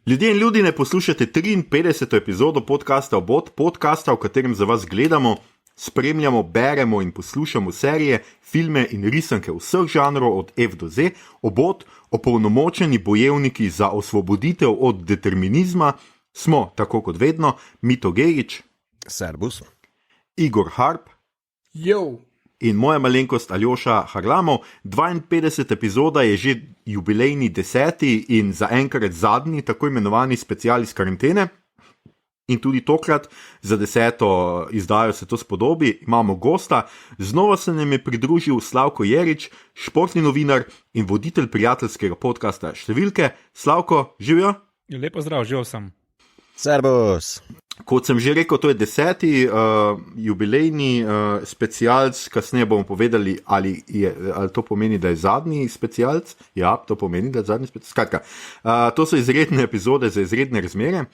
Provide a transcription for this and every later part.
Ljudje in ljudje, poslušate 53. epizodo podcasta Obot, podcasta, v katerem za vas gledamo, spremljamo, beremo in poslušamo serije, filme in risanke vseh žanrov od F do Z. Obot, opolnomočeni bojevniki za osvoboditev od determinizma, smo, tako kot vedno, Mito Gejić, Servus, Igor Harp, Jo. In moja malenkost Aljoša Harlamov. 52. epizoda je že jubilejni 10. in zaenkrat zadnji, tako imenovani special iz karantene. In tudi tokrat, za 10. izdajo se to spodobi, imamo gosta. Znova se nam je pridružil Slavko Jerič, športni novinar in voditelj prijateljskega podcasta Številke. Slavko, živijo? Lepo zdrav, živel sem. Servus. Kot sem že rekel, to je 10. Jubilejni specialc, kasneje bomo povedali, ali to pomeni, da je zadnji specialc. Ja, to pomeni, da je zadnji specialc. Skratka, to so izredne epizode za izredne razmere.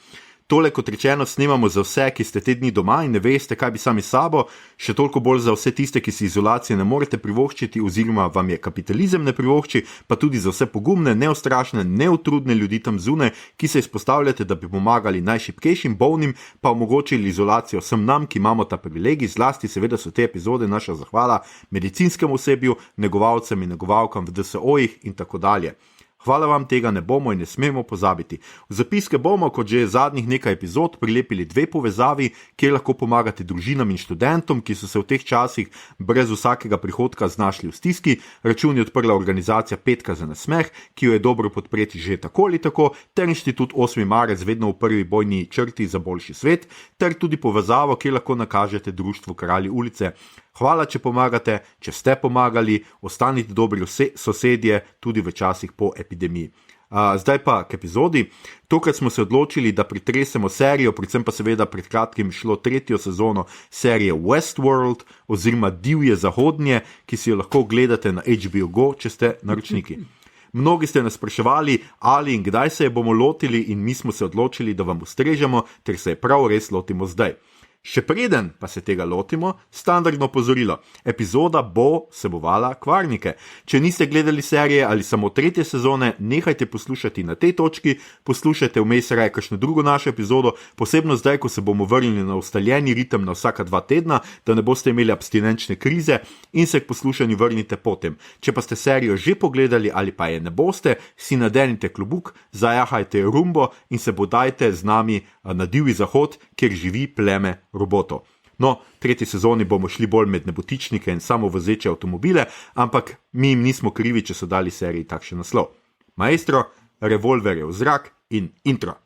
Tole, kot rečeno, snemamo za vse, ki ste te dni doma in ne veste, kaj bi sami sabo, še toliko bolj za vse tiste, ki si izolacije ne morete privoščiti oziroma vam je kapitalizem ne privošči, pa tudi za vse pogumne, neustrašne, neutrudne ljudi tam zunaj, ki se izpostavljate, da bi pomagali najšibkejšim, bolnim, pa omogočili izolacijo vsem nam, ki imamo ta privilegij. Zlasti seveda so te epizode naša zahvala medicinskemu osebju, negovalcem in negovalkam v DSO-jih in tako dalje. Hvala vam, tega ne bomo in ne smemo pozabiti. V zapiske bomo, kot že zadnjih nekaj epizod, prilepili 2 povezavi, kjer lahko pomagate družinam in študentom, ki so se v teh časih brez vsakega prihodka znašli v stiski. Račun je odprla organizacija Petka za nasmeh, ki jo je dobro podpreti že tako ali tako, ter inštitut 8. marec vedno v prvi bojni črti za boljši svet, ter tudi povezavo, kjer lahko nakažete društvu Kralji ulice. Hvala, če pomagate, če ste pomagali, ostanite dobri sosedje tudi v časih po epidemiji. Zdaj pa k epizodi. Tokrat smo se odločili, da pretresemo serijo, predvsem pa seveda pred kratkim šlo 3. sezono serije Westworld oziroma Divje zahodnje, ki si jo lahko gledate na HBO Go, če ste naročniki. Mnogi ste nas spraševali, ali in kdaj se je bomo lotili, in mi smo se odločili, da vam ustrežemo, ter se je prav res lotimo zdaj. Še preden pa se tega lotimo, standardno opozorilo. Epizoda bo vsebovala kvarnike. Če niste gledali serije ali samo 3. sezone, nehajte poslušati na tej točki, poslušajte vmes raje kakšno drugo našo epizodo, posebno zdaj, ko se bomo vrnili na ustaljeni ritem na vsaka 2 tedna, da ne boste imeli abstinenčne krize in se k poslušanju vrnite potem. Če pa ste serijo že pogledali ali pa je ne boste, si nadenite klobuk, zajahajte rumbo in se bodajte z nami na Divji zahod, kjer živi pleme robotov. No, 3. sezoni bomo šli bolj med nebotičnike in samovozeče avtomobile, ampak mi jim nismo krivi, če so dali seriji takšen naslov. Maestro, revolver je v zrak in intro.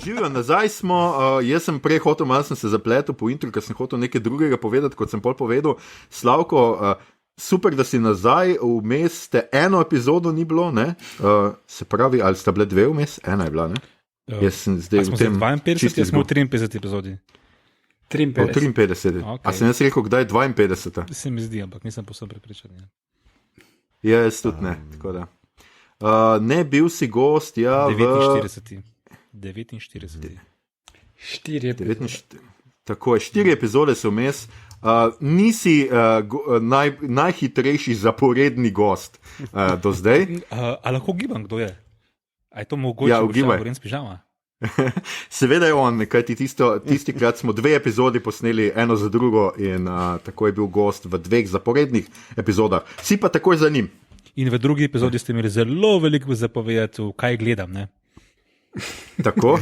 Živijo, nazaj smo, jaz sem prej hotel, malo sem se zapletel po intru, ker sem hotel nekaj drugega povedati, kot sem pol povedal. Slavko, super, da si nazaj, vmes ste eno epizodo ni bilo, ne? Se pravi, ali sta bile 2 vmes? Ena je bila, ne? Jaz sem zdaj v tem 52, jaz smo v 53 epizodi. 53. Okay. A sem jaz rekel, kdaj je 52? Se mi zdi, ampak nisem posebno prepričan. Ja, jaz tudi ne, tako da. Ne, bil si gost, ja, 49. 49. Tako je, 4 epizode so vmes. Nisi najhitrejši zaporedni gost do zdaj. A lahko gibam, kdo je? A je to mogoče, ja, da bi govorim s pižama? Seveda je on, kajti tisti krat smo 2 epizodi posneli eno za drugo in tako je bil gost v 2 zaporednih epizodah. Si pa takoj za njim. In v drugi epizodi ste imeli zelo veliko zapovedati, kaj gledam, ne? Tako.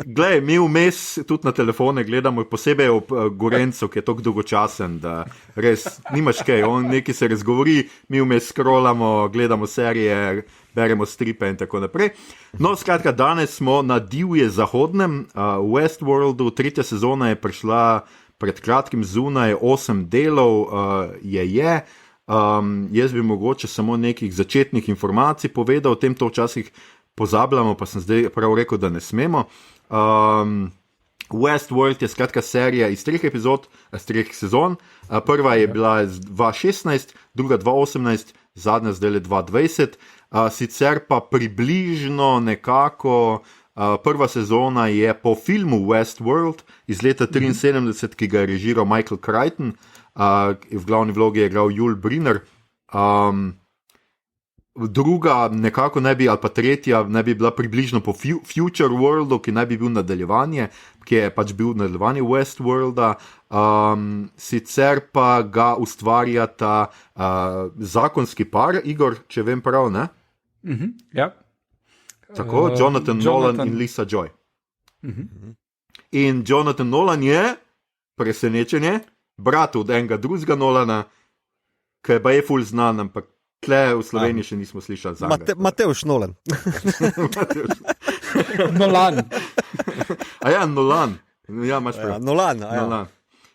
Glej, mi vmes tudi na telefone gledamo, posebej ob Gorencu, ki je tako dolgočasen, da res nimaš kaj, on nekaj se razgovori, mi vmes scrollamo, gledamo serije, beremo stripe in tako naprej. No, skratka, danes smo na Divje zahodnem, Westworldu, 3. sezona je prišla pred kratkim zunaj, 8 delov je. Jaz bi mogoče samo nekih začetnih informacij povedal, o tem to včasih pozabljamo, pa sem zdaj prav rekel, da ne smemo. Westworld je skratka serija iz 3 epizod, iz 3 sezon. Prva je bila 2016, druga 2018, zadnja zdaj 2020. Sicer pa približno nekako prva sezona je po filmu Westworld iz leta 1973, ki ga je režiral Michael Crichton, v glavni vlogi je igral Yul Brynner. Druga nekako ne bi, ali pa tretja ne bi bila približno po Future Worldu, ki naj bi bil nadaljevanje, ki je pač bil nadaljevanje Westworlda. Sicer pa ga ustvarjata zakonski par, Igor, če vem prav, ne? Ja. Tako, Jonathan Nolan in Lisa Joy. In Jonathan Nolan je, presenečenje, brat od enega drugega Nolana, ki je pa je ful znan, ampak tle v Sloveniji še nismo slišali za njega. Matevž Nolan. Nolan. Nolan. Ja, imaš prav. Nolan.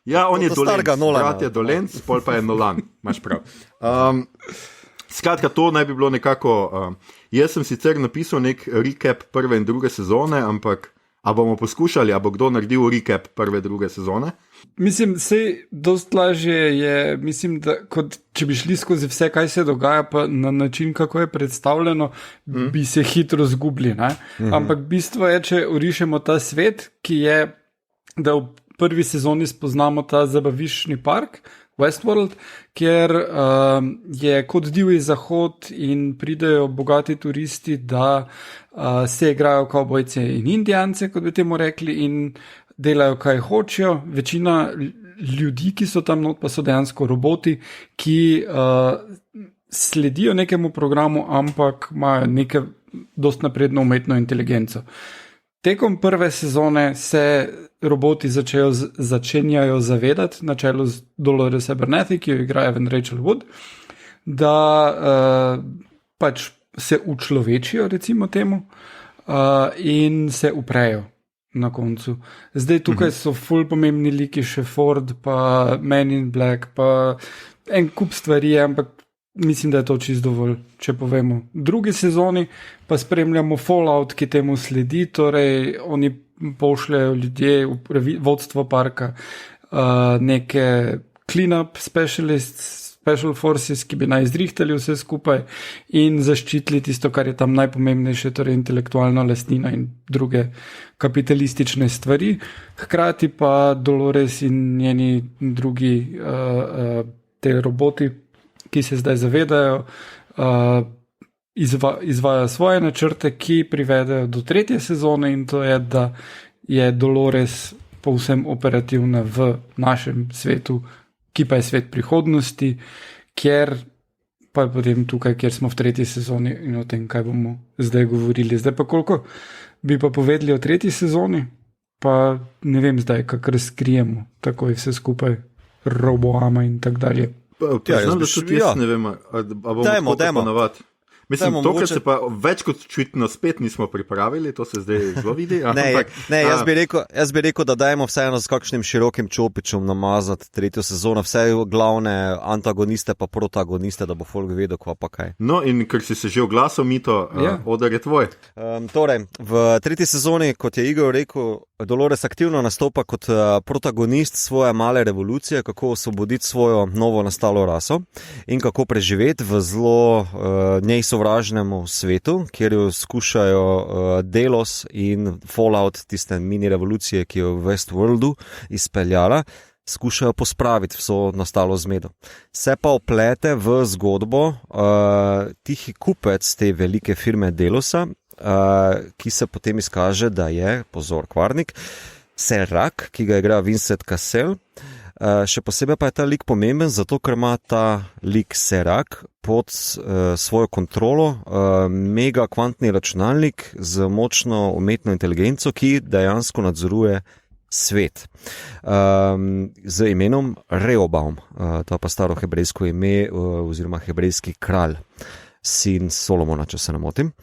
Ja, on je Dolenc, brat je Dolenc, pol pa je Nolan, imaš prav. Skratka, to naj bi bilo nekako, jaz sem sicer napisal nek recap prve in druge sezone, ampak a bomo poskušali, a bo kdo naredil recap prve, druge sezone? Mislim, dost lažje je, mislim, da kot če bi šli skozi vse, kaj se dogaja, pa na način, kako je predstavljeno, bi se hitro zgubili, ne? Ampak bistvo je, če orišemo ta svet, ki je, da v prvi sezoni spoznamo ta zabaviščni park, Westworld, kjer je kot divji zahod in pridejo bogati turisti, da se igrajo kavbojce in indijance, kot bi temu rekli, in delajo, kaj hočejo. Večina ljudi, ki so tam not, pa so dejansko roboti, ki sledijo nekemu programu, ampak imajo neke dost napredno umetno inteligenco. Tekom prve sezone se roboti začenjajo zavedati, na čelu z Dolores Abernathy, ki jo igra Evan Rachel Wood, da pač se učlovečijo, recimo temu, in se uprejo na koncu. Zdaj tukaj so ful pomembni liki, še Ford, pa Men in Black, pa en kup stvari, ampak mislim, da je to čisto dovolj, če povemo. V drugi sezoni pa spremljamo Fallout, ki temu sledi, torej oni pošljajo ljudje v vodstvo parka, neke clean-up special forces, ki bi naj izrihtali vse skupaj in zaščitili tisto, kar je tam najpomembnejše, torej intelektualna lastnina in druge kapitalistične stvari. Hkrati pa Dolores in njeni drugi te roboti, ki se zdaj zavedajo, izvajajo svoje načrte, ki privedejo do tretje sezone, in to je, da je Dolores povsem operativna v našem svetu, ki pa je svet prihodnosti, kjer pa je potem tukaj, kjer smo v tretji sezoni in o tem, kaj bomo zdaj govorili. Zdaj pa koliko bi pa povedali o tretji sezoni, pa ne vem zdaj, kako razkrijemo takoj vse skupaj, roboama in tak dalje. Znam, da tudi jaz ne vem, a bomo tako ponovati. Mislim, tokrat se pa več kot očitno spet nismo pripravili, to se zdaj zelo vidi. Jaz bi rekel, da dajmo vseeno s kakšnim širokim čopičem namazati tretjo sezono, vse glavne antagoniste pa protagoniste, da bo folk vedel, kva pa kaj. No, in ker si se že oglasil, Mito, odar je tvoj. Torej, v tretji sezoni, kot je Igor rekel, Dolores aktivno nastopa kot protagonist svoje male revolucije, kako osvoboditi svojo novo nastalo raso in kako preživeti v zelo njej sovražnemu svetu, kjer jo skušajo Delos in Fallout, tiste mini revolucije, ki jo v Westworldu izpeljala, skušajo pospraviti vso nastalo zmedo. Se pa oplete v zgodbo tihi kupec te velike firme Delosa, ki se potem izkaže, da je, pozor, kvarnik, Serac, ki ga igra Vincent Cassel. Še posebej pa je ta lik pomemben, zato ker ima ta lik Serac pod svojo kontrolo mega kvantni računalnik z močno umetno inteligenco, ki dejansko nadzoruje svet. Z imenom Rehoboam, to pa staro hebrejsko ime oziroma hebrejski kralj, sin Solomona, če se ne motim.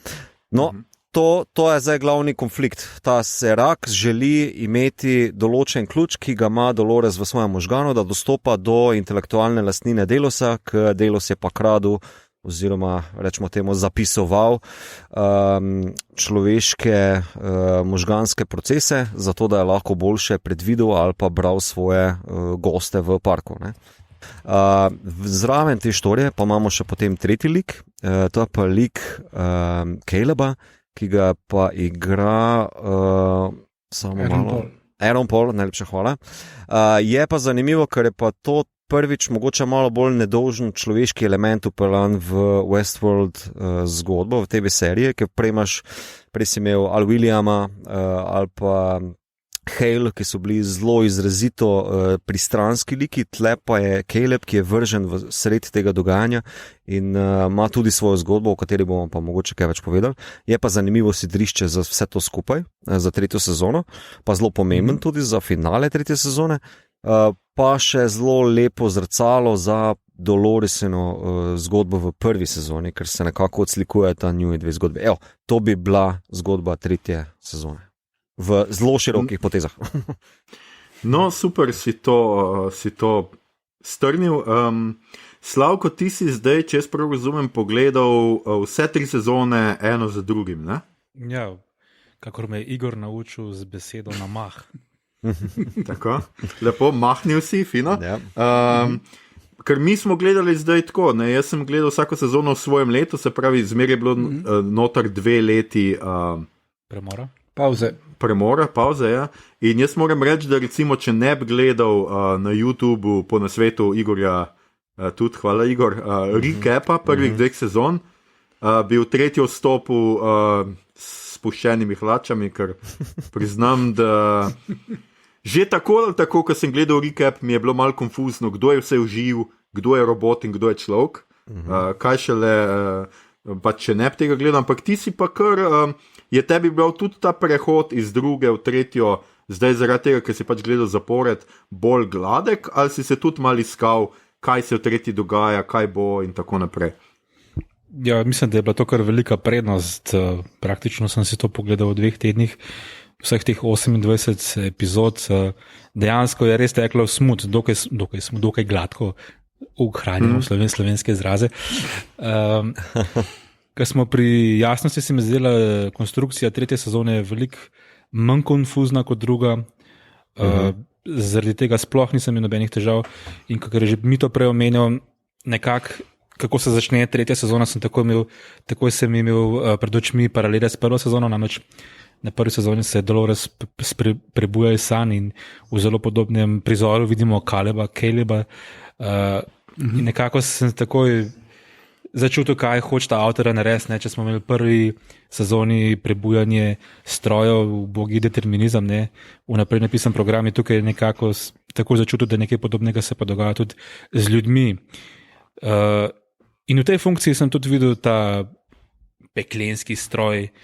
No, to je zdaj glavni konflikt. Ta Serac želi imeti določen ključ, ki ga ima Dolores v svojem možganu, da dostopa do intelektualne lastnine Delosa, k Delos je pa kradel oziroma rečemo temu zapisoval človeške možganske procese, zato da je lahko boljše predvidel ali pa bral svoje goste v parku. Ne? Zraven te štorije pa imamo še potem tretji lik, to je pa lik Caleba, ki ga pa igra Aaron Paul, najlepša hvala. Je pa zanimivo, ker je pa to prvič mogoče malo bolj nedolžen človeški element upeljan v Westworld zgodbo, v TV serije, ker prej si imel Al Williama ali pa Hale, ki so bili zelo izrazito pristranski liki, tle pa je Caleb, ki je vržen v sred tega dogajanja in ima tudi svojo zgodbo, o kateri bomo pa mogoče kaj več povedali. Je pa zanimivo sidrišče za vse to skupaj, za tretjo sezono, pa zelo pomemben tudi za finale tretje sezone, pa še zelo lepo zrcalo za Doloresino zgodbo v prvi sezoni, ker se nekako odslikuje ta njuni dve zgodbe. Evo, to bi bila zgodba tretje sezone. V zelo širokih potezah. No, super si to strnil. Slavko, ti si zdaj, če jaz prav razumem, pogledal vse 3 sezone eno za drugim, ne? Ja, kakor me je Igor naučil z besedo na mah. Tako, lepo, mahnil si, fino. Ja. Ker mi smo gledali zdaj tako, ne? Jaz sem gledal vsako sezono v svojem letu, se pravi, zmeraj je bilo notar 2 leti Pauze, ja. In jaz moram reči, da recimo, če ne bi gledal na YouTubeu po nasvetu Igorja, tudi hvala Igor, recapa prvih 2 sezon, bi v tretjo vstopil s spuščenimi hlačami, ker priznam, da že tako ali tako, ko sem gledal recap, mi je bilo malo konfuzno, kdo je vse živ, kdo je robot in kdo je človek. Kaj šele, pa če ne bi tega gledal, ampak ti si pa kar... Je tebi bil tudi ta prehod iz druge v tretjo, zdaj zaradi tega, ker si pač gledal zapored, bolj gladek, ali si se tudi malo iskal, kaj se v tretji dogaja, kaj bo in tako naprej? Ja, mislim, da je bila to kar velika prednost. Praktično sem si to pogledal v 2 tednih, vseh teh 28 epizod. Dejansko je res teklo v smut, dokaj gladko ohranjeno slovenske izraze. Ker smo pri jasnosti, se mi zdela konstrukcija tretje sezone veliko manj konfuzna kot druga. Zaradi tega sploh nisem imel nobenih težav. In ker je že mi to prej omenil, nekako, kako se začne tretja sezona, takoj sem imel pred očmi paralele s prvo sezono, namreč na prvi sezoni se Dolores prebuja iz sanj in v zelo podobnem prizoru vidimo Caleba. In nekako sem takoj začutil, kaj hoče ta avtor narediti. Če smo imeli v prvi sezoni prebujanje strojev, ubogi determinizem, vnaprej napisan program, je tukaj nekako tako začutil, da nekaj podobnega se pa dogaja tudi z ljudmi. In v tej funkciji sem tudi videl ta peklenski stroj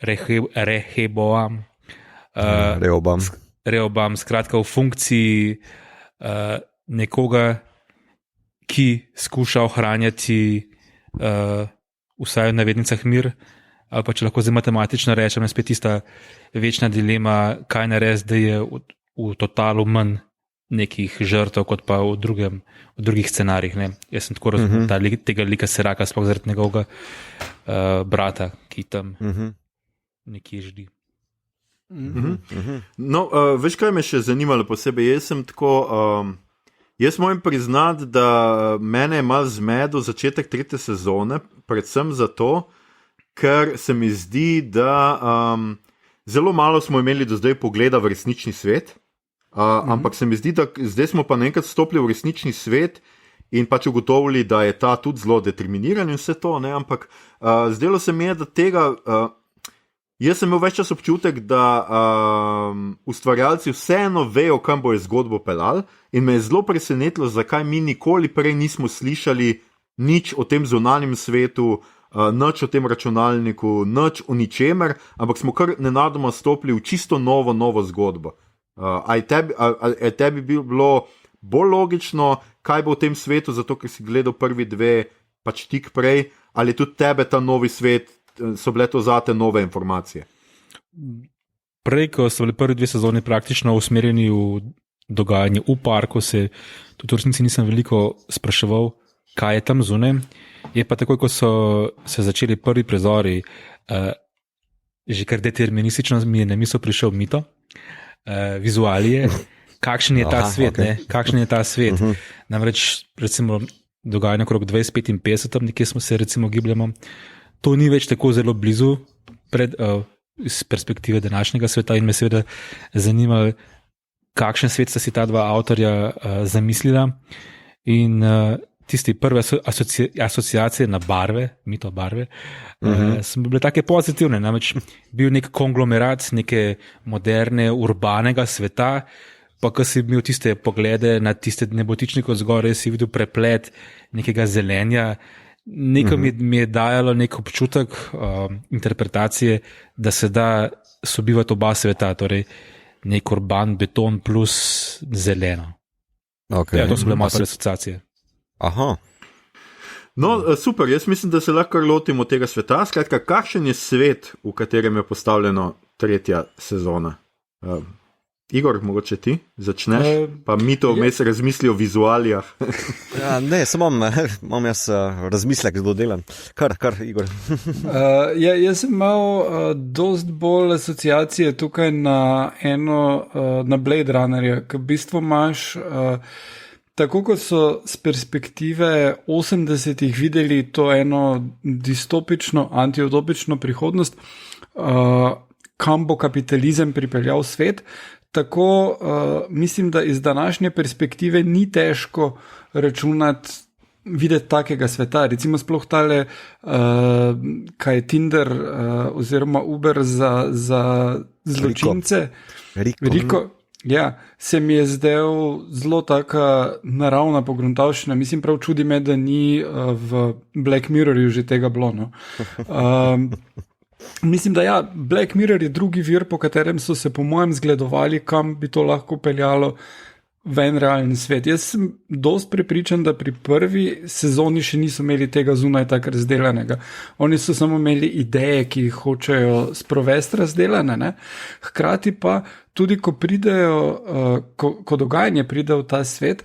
Rehoboam, skratka v funkciji nekoga, ki skuša ohranjati vsaj v navednicah mir, ali pa če lahko zdaj matematično rečem, spet tista večna dilema, kaj narediti, da je v totalu manj nekih žrtev, kot pa v drugih scenarijih. Jaz sem tako razumel tega lika Seraca, sploh zaradi njegovega brata, ki tam nekje ždi. No, veš, kaj me še zanimalo posebej? Jaz moram priznati, da mene je malo zmedel začetek tretje sezone, predvsem zato, ker se mi zdi, da zelo malo smo imeli do zdaj pogleda v resnični svet, ampak se mi zdi, da zdaj smo pa naenkrat stopili v resnični svet in pač ugotovili, da je ta tudi zelo determiniran in vse to, ampak zdelo se mi je, da tega... Jaz sem imel več čas občutek, da ustvarjalci vseeno vejo, kam bo je zgodbo pelal in me je zelo presenetilo, zakaj mi nikoli prej nismo slišali nič o tem zunanjem svetu, nič o tem računalniku, nič o ničemer, ampak smo kar nenadoma stopili v čisto novo zgodbo. A je tebi bilo bolj logično, kaj bo v tem svetu, zato ker si gledal prvi 2 pač tik prej, ali tudi tebe ta novi svet so bile to zate nove informacije? Prej, ko so bili prvi 2 sezoni praktično usmerjeni v dogajanje v parku, se tudi v resnici nisem veliko spraševal, kaj je tam zunaj. Je pa takoj, ko so se začeli prvi prizori, že kar deterministično mi je na misel prišel Mito, vizualije, kakšen je ta svet, okay. Kakšen je ta svet. Namreč, recimo, dogajanje okrog 2055, nekje smo se recimo gibljamo, to ni več tako zelo blizu iz perspektive današnjega sveta in me seveda zanima, kakšen svet sta si ta dva avtorja zamislila in tiste prve asociacije na barve, Mito barve, so bile take pozitivne, namreč bil nek konglomerat neke moderne, urbanega sveta, pa ko si imel tiste poglede na tiste nebotičnike zgoraj, si videl preplet nekega zelenja, nekaj mi je dajalo nek občutek interpretacije, da se da sobivati oba sveta, torej nek urban beton plus zeleno. Okay. Ja, to so bile moje asociacije. Aha. No, super, jaz mislim, da se lahko lotimo tega sveta. Skratka, kakšen je svet, v katerem je postavljeno 3. sezona? Igor, mogoče ti začneš, pa Mito vmes razmisli o vizualijah. Ja, ne, samo imam jaz razmislek, kdo delam. Kar, Igor. Jaz sem imel dost bolj asociacije tukaj na Blade Runnerja, ki v bistvu imaš, tako kot so z perspektive 80-ih videli to eno distopično, antiutopično prihodnost, kam bo kapitalizem pripeljal svet, tako mislim, da iz današnje perspektive ni težko računati, videti takega sveta. Recimo sploh tale, kaj je Tinder oziroma Uber za zločince. Riko. Ja, se mi je zdel zelo taka naravna pogruntavščina. Mislim, prav čudi me, da ni v Black Mirrorju že tega bilo. No. Mislim, da ja, Black Mirror je drugi vir, po katerem so se po mojem zgledovali, kam bi to lahko peljalo v en realni svet. Jaz sem dost prepričan, da pri prvi sezoni še niso imeli tega zunaj tako razdelanega. Oni so samo imeli ideje, ki jih hočejo sprovesti razdelane. Ne? Hkrati pa tudi, ko pridejo, ko dogajanje pride v ta svet,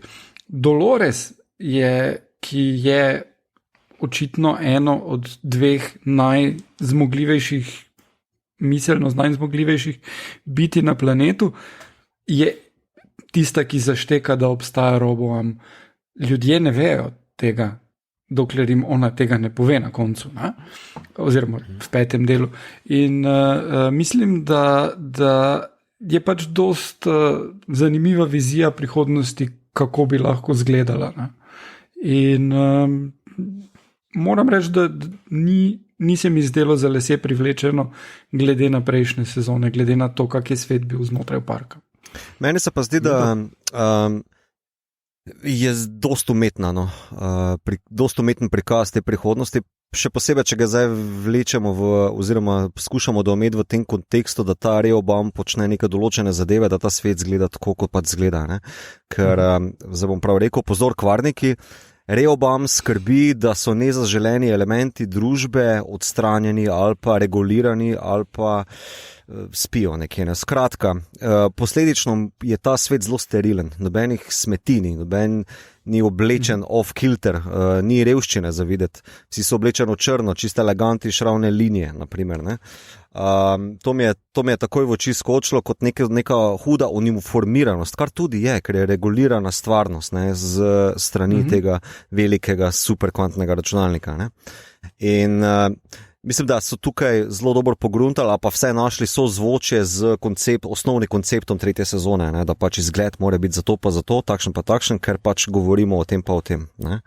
Dolores je, ki je očitno eno od 2 najzmogljivejših, miselno najzmogljivejših biti na planetu, je tista, ki zašteka, da obstaja Roboam. Ljudje ne vejo tega, dokler jim ona tega ne pove na koncu, ne? Oziroma v 5. delu. In mislim, da je pač dost zanimiva vizija prihodnosti, kako bi lahko izgledala. Ne? In moram reči, da ni se mi zdelo za lase privlečeno glede na prejšnje sezone, glede na to, kak je svet bil znotraj parka. Meni se pa zdi, da je dost umetna, no? Dost umeten prikaz te prihodnosti, še posebej, če ga zdaj vlečemo oziroma skušamo doumeti v tem kontekstu, da ta Rehoboam počne neke določene zadeve, da ta svet zgleda tako, kot pač zgleda. Ne? Ker, zdaj bom prav rekel, pozor kvarniki, Rehoboam skrbi, da so nezaželeni elementi družbe odstranjeni ali pa regulirani ali pa spijo nekje. Ne. Skratka, posledično je ta svet zelo sterilen, nobenih smetini, noben ni oblečen off-kilter, ni revščine za videti, vsi so oblečeni v črno, čisto eleganti šravne linije, naprimer. Ne. To mi je takoj v oči skočilo kot neka huda uniformiranost, kar tudi je, ker je regulirana stvarnost, ne, z strani tega velikega superkvantnega računalnika. Ne. In mislim, da so tukaj zelo dobro pogruntali, pa vse našli sozvočje z osnovnim konceptom 3. sezone, ne, da pač izgled mora biti za to pa za to, takšen pa takšen, ker pač govorimo o tem pa o tem. Ne.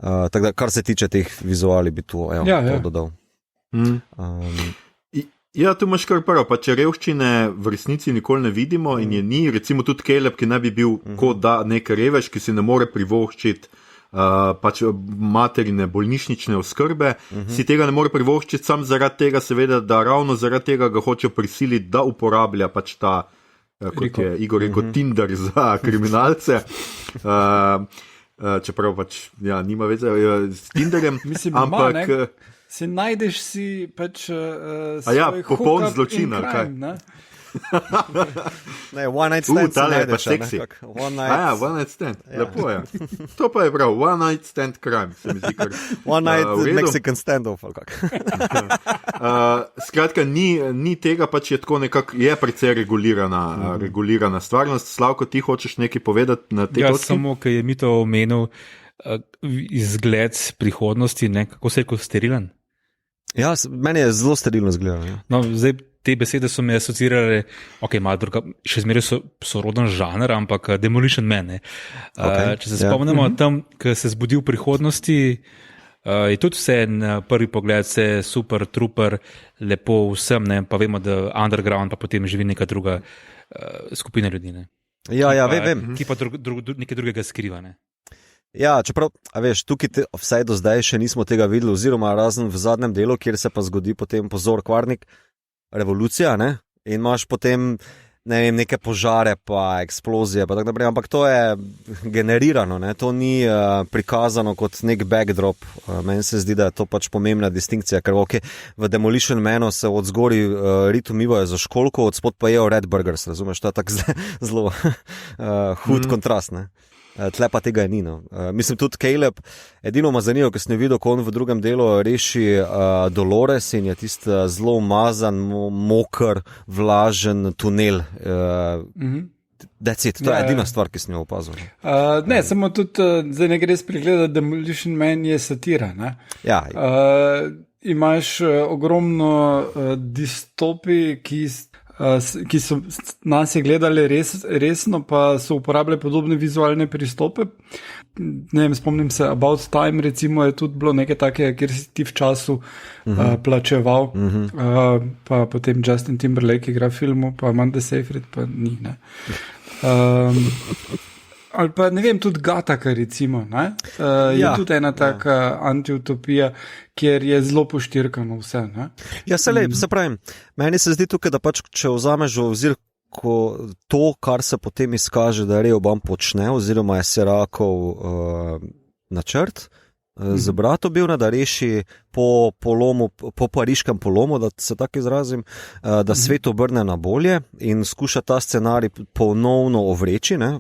Tako da, kar se tiče teh vizuali, bi tu to dodal. Ja, tu imaš kar prvo, pa če revščine v resnici nikoli ne vidimo in je ni, recimo tudi Caleb, ki naj bi bil kot da nek revež, ki si ne more privoščiti pač materine bolnišnične oskrbe, si tega ne more privoščiti sam zaradi tega, seveda, da ravno zaradi tega ga hoče prisiliti, da uporablja pač ta, kot je Igor rekel, Tinder za kriminalce. Čeprav pač, ja, nima veze s Tinderjem. Mislim, ampak se najdeš si pač popoln zločin, ali kaj? Ne, one night stand. Tale je pa seksi. One night stand. Lepo je. To pa je prav, one night stand crime, se mi zdi kar. One night Mexican standoff, ali kak. Skratka, ni tega, pač je tako nekako, je precej regulirana stvarnost. Slavko, ti hočeš nekaj povedati na tej točki? Samo, ker je mi to omenil, izgled prihodnosti, ne, kako se je kot sterilen. Ja, meni je zelo sterilno izgledalo. Ja. No, zdaj te besede so me asociirale, malo druga, še zmeraj soroden žanr, ampak Demolition Man. Če se spomnimo tam, ko se zbudi v prihodnosti, je tudi vse na prvi pogled, vse super, trooper, lepo vsem, ne, pa vemo, da underground pa potem živi neka druga skupina ljudi. Ne. Ja, vem. Ki pa nekaj drugega skriva. Ne. Ja, čeprav, tukaj vsaj do zdaj še nismo tega videli, oziroma razen v zadnjem delu, kjer se pa zgodi potem pozor kvarnik, revolucija, ne? In imaš potem, ne vem, neke požare pa eksplozije, pa tako naprej, ampak to je generirano, ne? To ni prikazano kot nek backdrop. Meni se zdi, da je to pač pomembna distinkcija, ker v Demolition Manu se od zgori rit umivajo za školko, od spod pa jejo Red Burgers, razumeš, to je tak zelo hud kontrast, ne? Tle pa tega je ni. No. Mislim, tudi Caleb, edino ma zanimivo, ker sem videl, ko on v drugem delu reši Dolores in je tisti zelo umazan, moker, vlažen tunel. To je edina stvar, ki sem jo opazil. Ne, samo tudi, zdaj ne gre spregledati, Demolition Man je satira. Ne? Ja. Imaš ogromno distopij, ki so nas je gledali resno, pa so uporabljali podobne vizualne pristope. Ne vem, spomnim se, About Time recimo je tudi bilo nekaj takega, kjer si ti v času plačeval, pa potem Justin Timberlake igra filmu, pa Amanda Seyfried pa ni, ne. Ali pa ne vem, tudi Gattaca recimo, ne? Je tudi ena taka antiutopija, kjer je zelo poštirkano vse, ne? Ja, se pravim, meni se zdi tukaj, da pač, če vzameš v ozir, to, kar se potem izkaže, da Rehoboam počne, oziroma je Serakov načrt, z bratom bil, da reši po pariškem polomu, da se tako izrazim, da svet obrne na bolje in skuša ta scenarij ponovno ovreči, ne,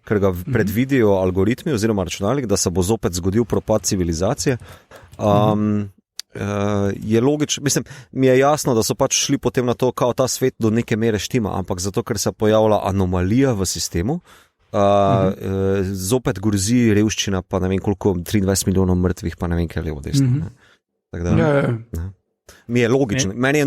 ker ga predvidijo algoritmi oziroma računalnik, da se bo zopet zgodil propad civilizacije. Je logično, mislim, mi je jasno, da so pač šli potem na to, kao ta svet do neke mere štima, ampak zato, ker se pojavlja anomalija v sistemu, zopet grozi revščina, pa ne vem koliko, 23 milijonov mrtvih, pa ne vem, kaj je levo desno. Tako da, mi je logično. Meni je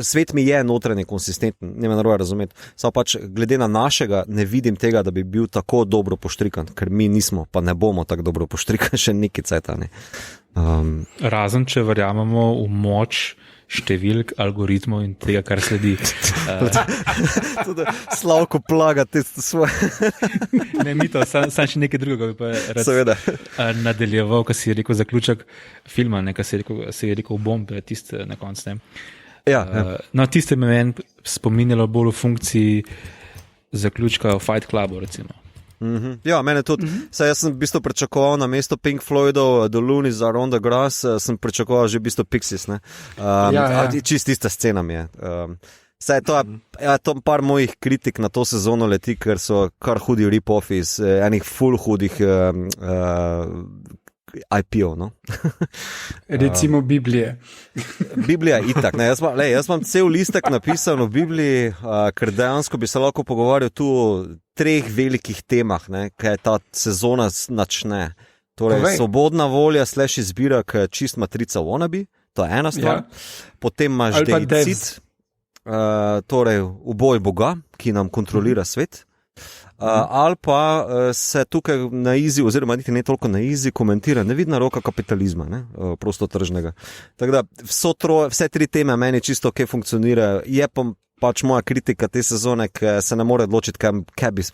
svet mi je notranje konsistenten, ne me narobe razumeti. Samo pač glede na našega ne vidim tega, da bi bil tako dobro poštrikan, ker mi nismo, pa ne bomo tako dobro poštrikan še neki cajt. Razen, če verjamemo v moč številk, algoritmov in tega, kar sledi. Tudi Slavko plaga te svoje. Ne, mi to, sam še nekaj drugega bi pa rad nadaljeval, ko si je rekel zaključek filma, ne, ko si je rekel bomb, tiste na koncu. No, tiste me meni spominjalo bolj v funkciji zaključka Fight Clubu, recimo. Ja, mene tudi. Jaz sem v bistvu pričakoval na mesto Pink Floydov, The Loonies Are on the Grass, sem pričakoval že v bistvu Pixies. Čist ista scena mi je. To je par mojih kritik na to sezono leti, ker so kar hudi rip-offi iz enih full hudih IP-ov. No? Recimo Biblije. Biblija itak. Ne, jaz imam cel listek napisan v Bibliji, ker dejansko bi se lahko pogovarjal tu o 3 velikih temah, kaj ta sezona načne. Torej, svobodna volja / izbira, ki je čist matrica wannabe, to je ena stvar. Potem imaš deicid, torej uboj Boga, ki nam kontrolira svet. Ali pa se tukaj na izi, oziroma niti ne toliko na izi, komentira nevidna roka kapitalizma, prostotržnega. Tako da vse 3 teme meni čisto ok funkcionirajo, je pa pač moja kritika te sezone, ki se ne more odločiti,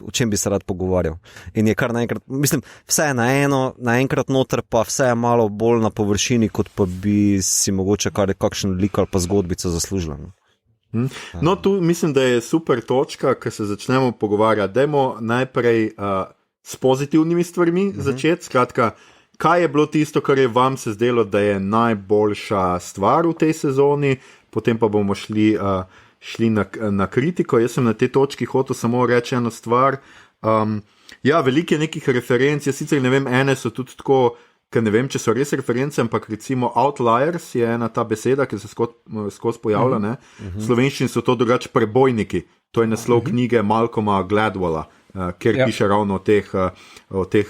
o čem bi se rad pogovarjal. In je kar naenkrat, mislim, vse je naenkrat noter, pa vse je malo bolj na površini, kot pa bi si mogoče kakšen lik ali pa zgodbico zaslužila. No, tu mislim, da je super točka, ko se začnemo pogovarjati. Dajmo najprej s pozitivnimi stvarmi začeti. Skratka, kaj je bilo tisto, kar je vam se zdelo, da je najboljša stvar v tej sezoni, potem pa bomo šli na kritiko. Jaz sem na tej točki hotel samo reči eno stvar. Veliko je nekih referenc, jaz sicer ne vem, ene so tudi tako, ker ne vem, če so res reference, ampak recimo outliers je ena ta beseda, ki se skozi pojavlja, ne? V slovenščini so to drugače prebojniki, to je naslov knjige Malcolma Gladwella, kjer piše ravno o teh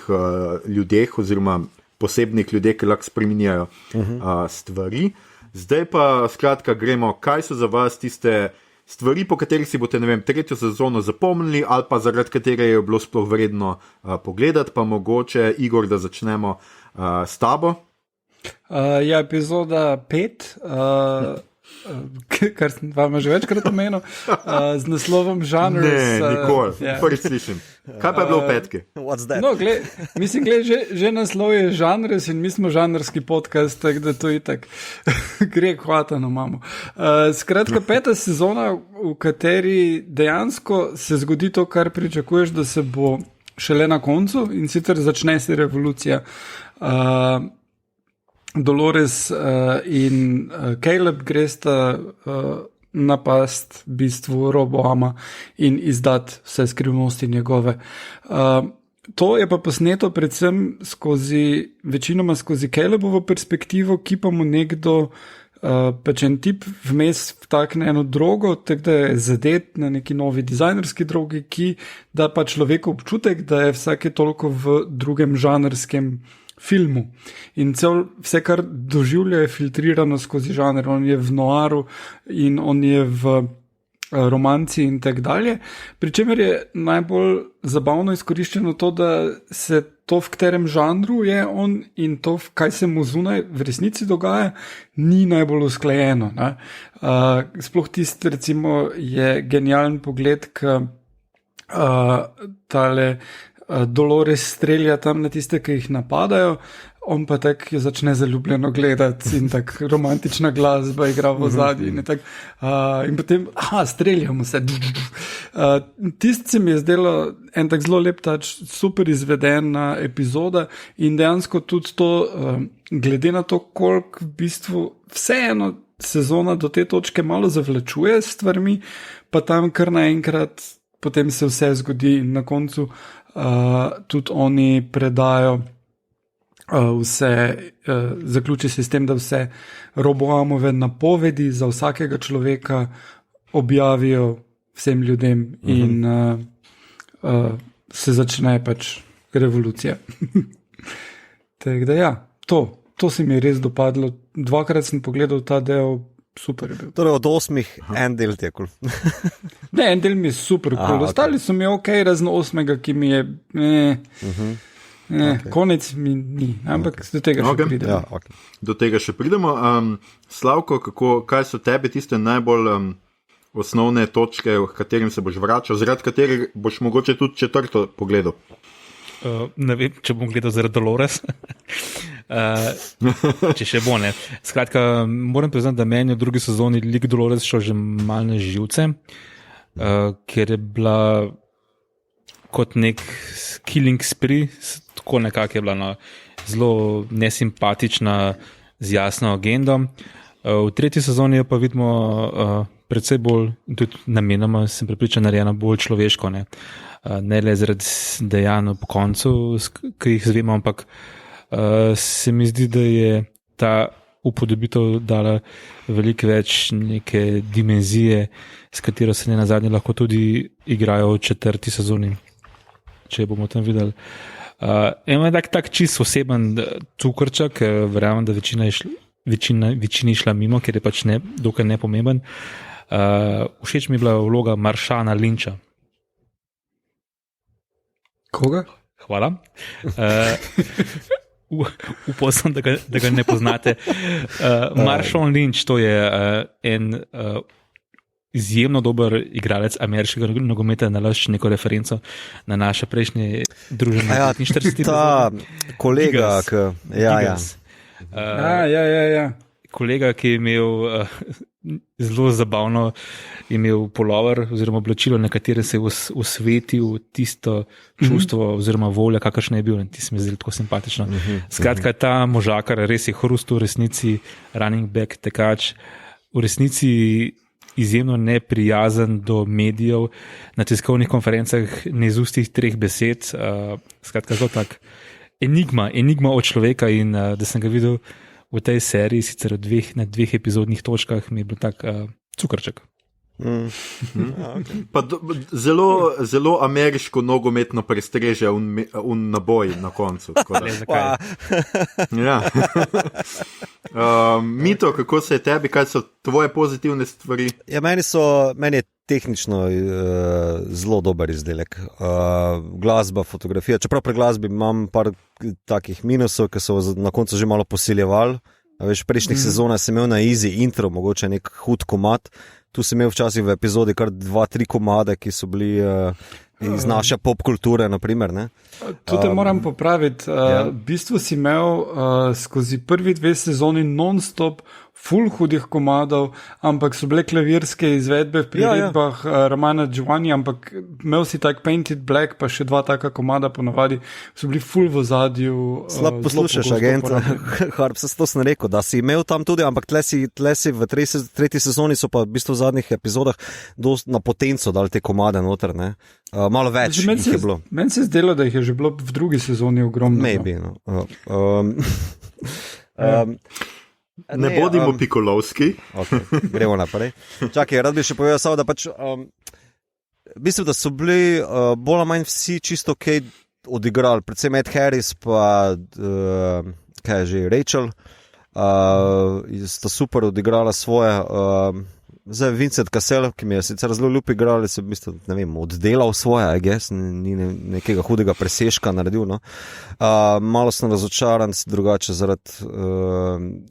ljudeh oziroma posebnih ljudeh, ki lahko spreminjajo stvari. Zdaj pa skratka gremo, kaj so za vas tiste stvari, po katerih si boste, ne vem, tretjo sezono zapomnili ali pa zaradi katere je bilo sploh vredno pogledati, pa mogoče, Igor, da začnemo s tabo. Epizoda 5, kar sem vam že večkrat omenil, z naslovom Genres. Ne, nikoli, prvič slišim. Kaj pa je bilo v petki? What's that? No, že naslov je Genres in mi smo žanrski podcast, tako da to itak gre hvatano imamo. Skratka, 5. sezona, v kateri dejansko se zgodi to, kar pričakuješ, da se bo šele na koncu, in sicer začne se revolucija. Dolores in Caleb gresta napast v bistvu Roboama in izdati vse skrivnosti njegove. To je pa posneto predvsem večinoma skozi Calebovo perspektivo, ki pa mu nekdo pač en tip vmes vtakne eno drogo, tako da je zadet na neki novi dizajnerski drogi, ki da pa človeku občutek, da je vsake toliko v drugem žanrskem filmu. In vse, kar doživlja, je filtrirano skozi žanr. On je v noiru in on je v romanci in tak dalje. Pričemer je najbolj zabavno izkoriščeno to, da se to, v katerem žanru je on, in to, kaj se mu zunaj v resnici dogaja, ni najbolj usklajeno. Sploh tisti, recimo, je genijalen pogled, k tale Dolores strelja tam na tiste, ki jih napadajo, on pa tako začne zaljubljeno gledati in tako romantična glasba igra v ozadju in potem, streljamo se. Tisti se mi je zdelo en tak zelo lep, super izvedena epizoda in dejansko tudi to, glede na to, koliko v bistvu vseeno sezona do te točke malo zavlačuje s stvarmi, pa tam kar naenkrat potem se vse zgodi in na koncu tudi oni predajo vse, zaključi se s tem, da vse Roboamove napovedi za vsakega človeka objavijo vsem ljudem in se začne pač revolucija. Tako da to se mi je res dopadlo. Dvakrat sem pogledal ta del, super je bil. Torej od 8 en del je kul. Ne, en del mi je super kul. Ostali so mi razen 8, ki mi je konec mi ni, ampak do tega še pridemo. Do tega še pridemo. Slavko, kaj so tebi tiste najbolj osnovne točke, v katerim se boš vračal, zaradi katerih boš mogoče tudi četrto pogledal? Ne vem, če bom gledal zaradi Dolores. Če še bo, ne. Skratka, moram priznati, da meni v drugi sezoni lik Dolores šel že malo na živce, ker je bila kot nek killing spree, tako nekako je bila zelo nesimpatična, z jasno agendo. V tretji sezoni jo pa vidimo predvsej bolj, tudi namenoma sem prepričan, narejena bolj človeško, ne le zaradi dejanj po koncu, ki jih zvemo, ampak se mi zdi, da je ta upodobitev dala veliko več neke dimenzije, s katero se ne nazadnje lahko tudi igrajo v četrti sezoni, če bomo tam videli. Ima tak čist oseben cukrček, verjamem, da večina šla mimo, ker je pač dokaj nepomemben. Všeč mi je bila vloga Marshana Lyncha. Koga? Hvala. Upal sem, da ga ne poznate. Marshawn Lynch, to je en izjemno dober igralec ameriškega nogometa, nalašč neko referenco na naše prejšnje družene. Ta kolega, kolega, ki je imel zelo zabavno imel polover oziroma oblačilo, na katerem se je osvetil tisto čustvo oziroma volja, kakršno je bil, in ti se mi zdi tako simpatično. Skratka, ta možakar res je hrust v resnici, running back, tekač, v resnici izjemno neprijazen do medijev, na tiskovnih konferencah ne iz ustih 3 besed, skratka, zelo tak enigma od človeka, in da sem ga videl v tej seriji, sicer na 2 epizodnih točkah, mi je bil tak cukrček. Okay. Zelo, zelo ameriško nogometno prestreže un naboj na koncu. Ja. Mito, kako se je tebi, kaj so tvoje pozitivne stvari? Ja, meni je tehnično zelo dober izdelek. Glasba, fotografija, čeprav pri glasbi imam par takih minusov, ki so na koncu že malo posiljevali. Veš, prejšnjih sezonah sem imel na easy intro, mogoče nek hud komad. Tu sem imel včasih v epizodi kar 2-3 komade, ki so bili iz naše popkulture, naprimer. Tu te moram popraviti. V bistvu si imel skozi prvi 2 sezoni non-stop full hudih komadov, ampak so bile klavirske izvedbe v priredbah Romana Giovanni, ampak imel si tak Painted Black, pa še 2 taka komada ponavadi, so bili full v zadju. Slab poslušaš, agent, Harp, se to sem rekel, da si imel tam tudi, ampak tle si v 3. sezoni so pa v bistvu v zadnjih epizodah na potenco dali te komade noter, ne? Malo več jih je bilo. Meni se je zdelo, da jih je že bilo v 2. sezoni ogromno. Maybe, no. Ne bodimo pikolovski. Okay, gremo naprej. Čakaj, rad bi še povedal samo, da pač mislim, da so bili bolj ali manj vsi čisto ok odigrali, predvsem Ed Harris pa kaj je že, Rachel sta super odigrala svoje. Zdaj Vincent Cassel, ki mi je sicer zelo ljub igral, se v bistvu, ne vem, oddelal svoje, I guess, ni nekega hudega preseška naredil, no. Malo sem razočaran, drugače zaradi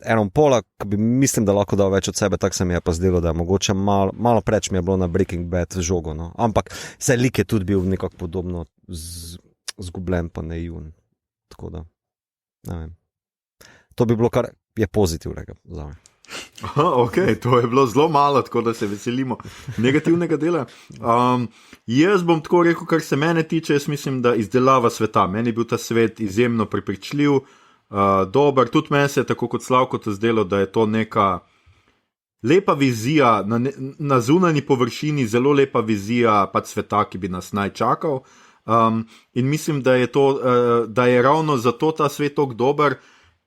Aaron Paula, ki bi mislim, da lahko dal več od sebe, tako se mi je pa zdelo, da je mogoče malo preč mi je bilo na Breaking Bad žogo, no. Ampak vse lik je tudi bil nekako podobno zgubljen pa naivn, tako da, ne vem. To bi bilo kar je pozitivnega za me. Aha, ok, to je bilo zelo malo, tako da se veselimo negativnega dela. Jaz bom tako rekel, kar se mene tiče, jaz mislim, da izdelava sveta. Meni je bil ta svet izjemno prepričljiv, dober, tudi meni se je tako kot Slavko to zdelo, da je to neka lepa vizija, na zunanji površini zelo lepa vizija pač sveta, ki bi nas naj čakal. In mislim, da je to, da je ravno zato ta svet tako dober,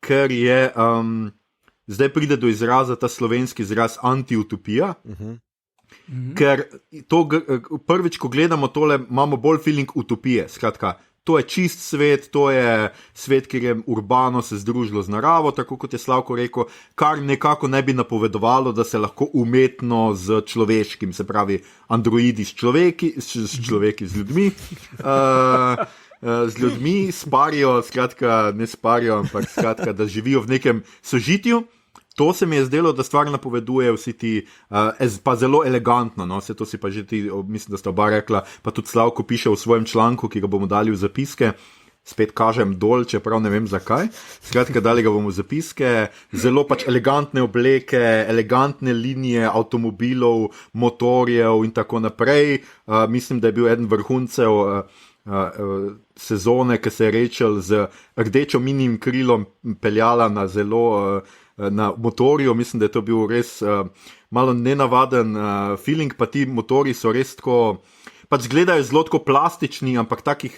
ker je zdaj pride do izraza ta slovenski izraz anti-utopija, ker to, prvič, ko gledamo tole, imamo bolj feeling utopije. Skratka, to je čist svet, to je svet, kjer je urbano se združilo z naravo, tako kot je Slavko rekel, kar nekako ne bi napovedovalo, da se lahko umetno z človeškim, se pravi androidi z ljudmi, z ljudmi sparijo, skratka, ne sparijo, ampak skratka, da živijo v nekem sožitju. To se mi je zdelo, da stvar napoveduje vsi ti, pa zelo elegantno, no, vse to si pa že ti, mislim, da sta oba rekla, pa tudi Slavko piše v svojem članku, ki ga bomo dali v zapiske, spet kažem dol, čeprav ne vem zakaj, skratka, dali ga bomo v zapiske, zelo pač elegantne obleke, elegantne linije avtomobilov, motorjev in tako naprej. Mislim, da je bil eden vrhuncev sezone, ki se je Rachel z rdečo minim krilom peljala na zelo na motorju, mislim, da je to bil res malo nenavaden feeling, pa ti motori so res tako, pač gledajo zelo tako plastični, ampak takih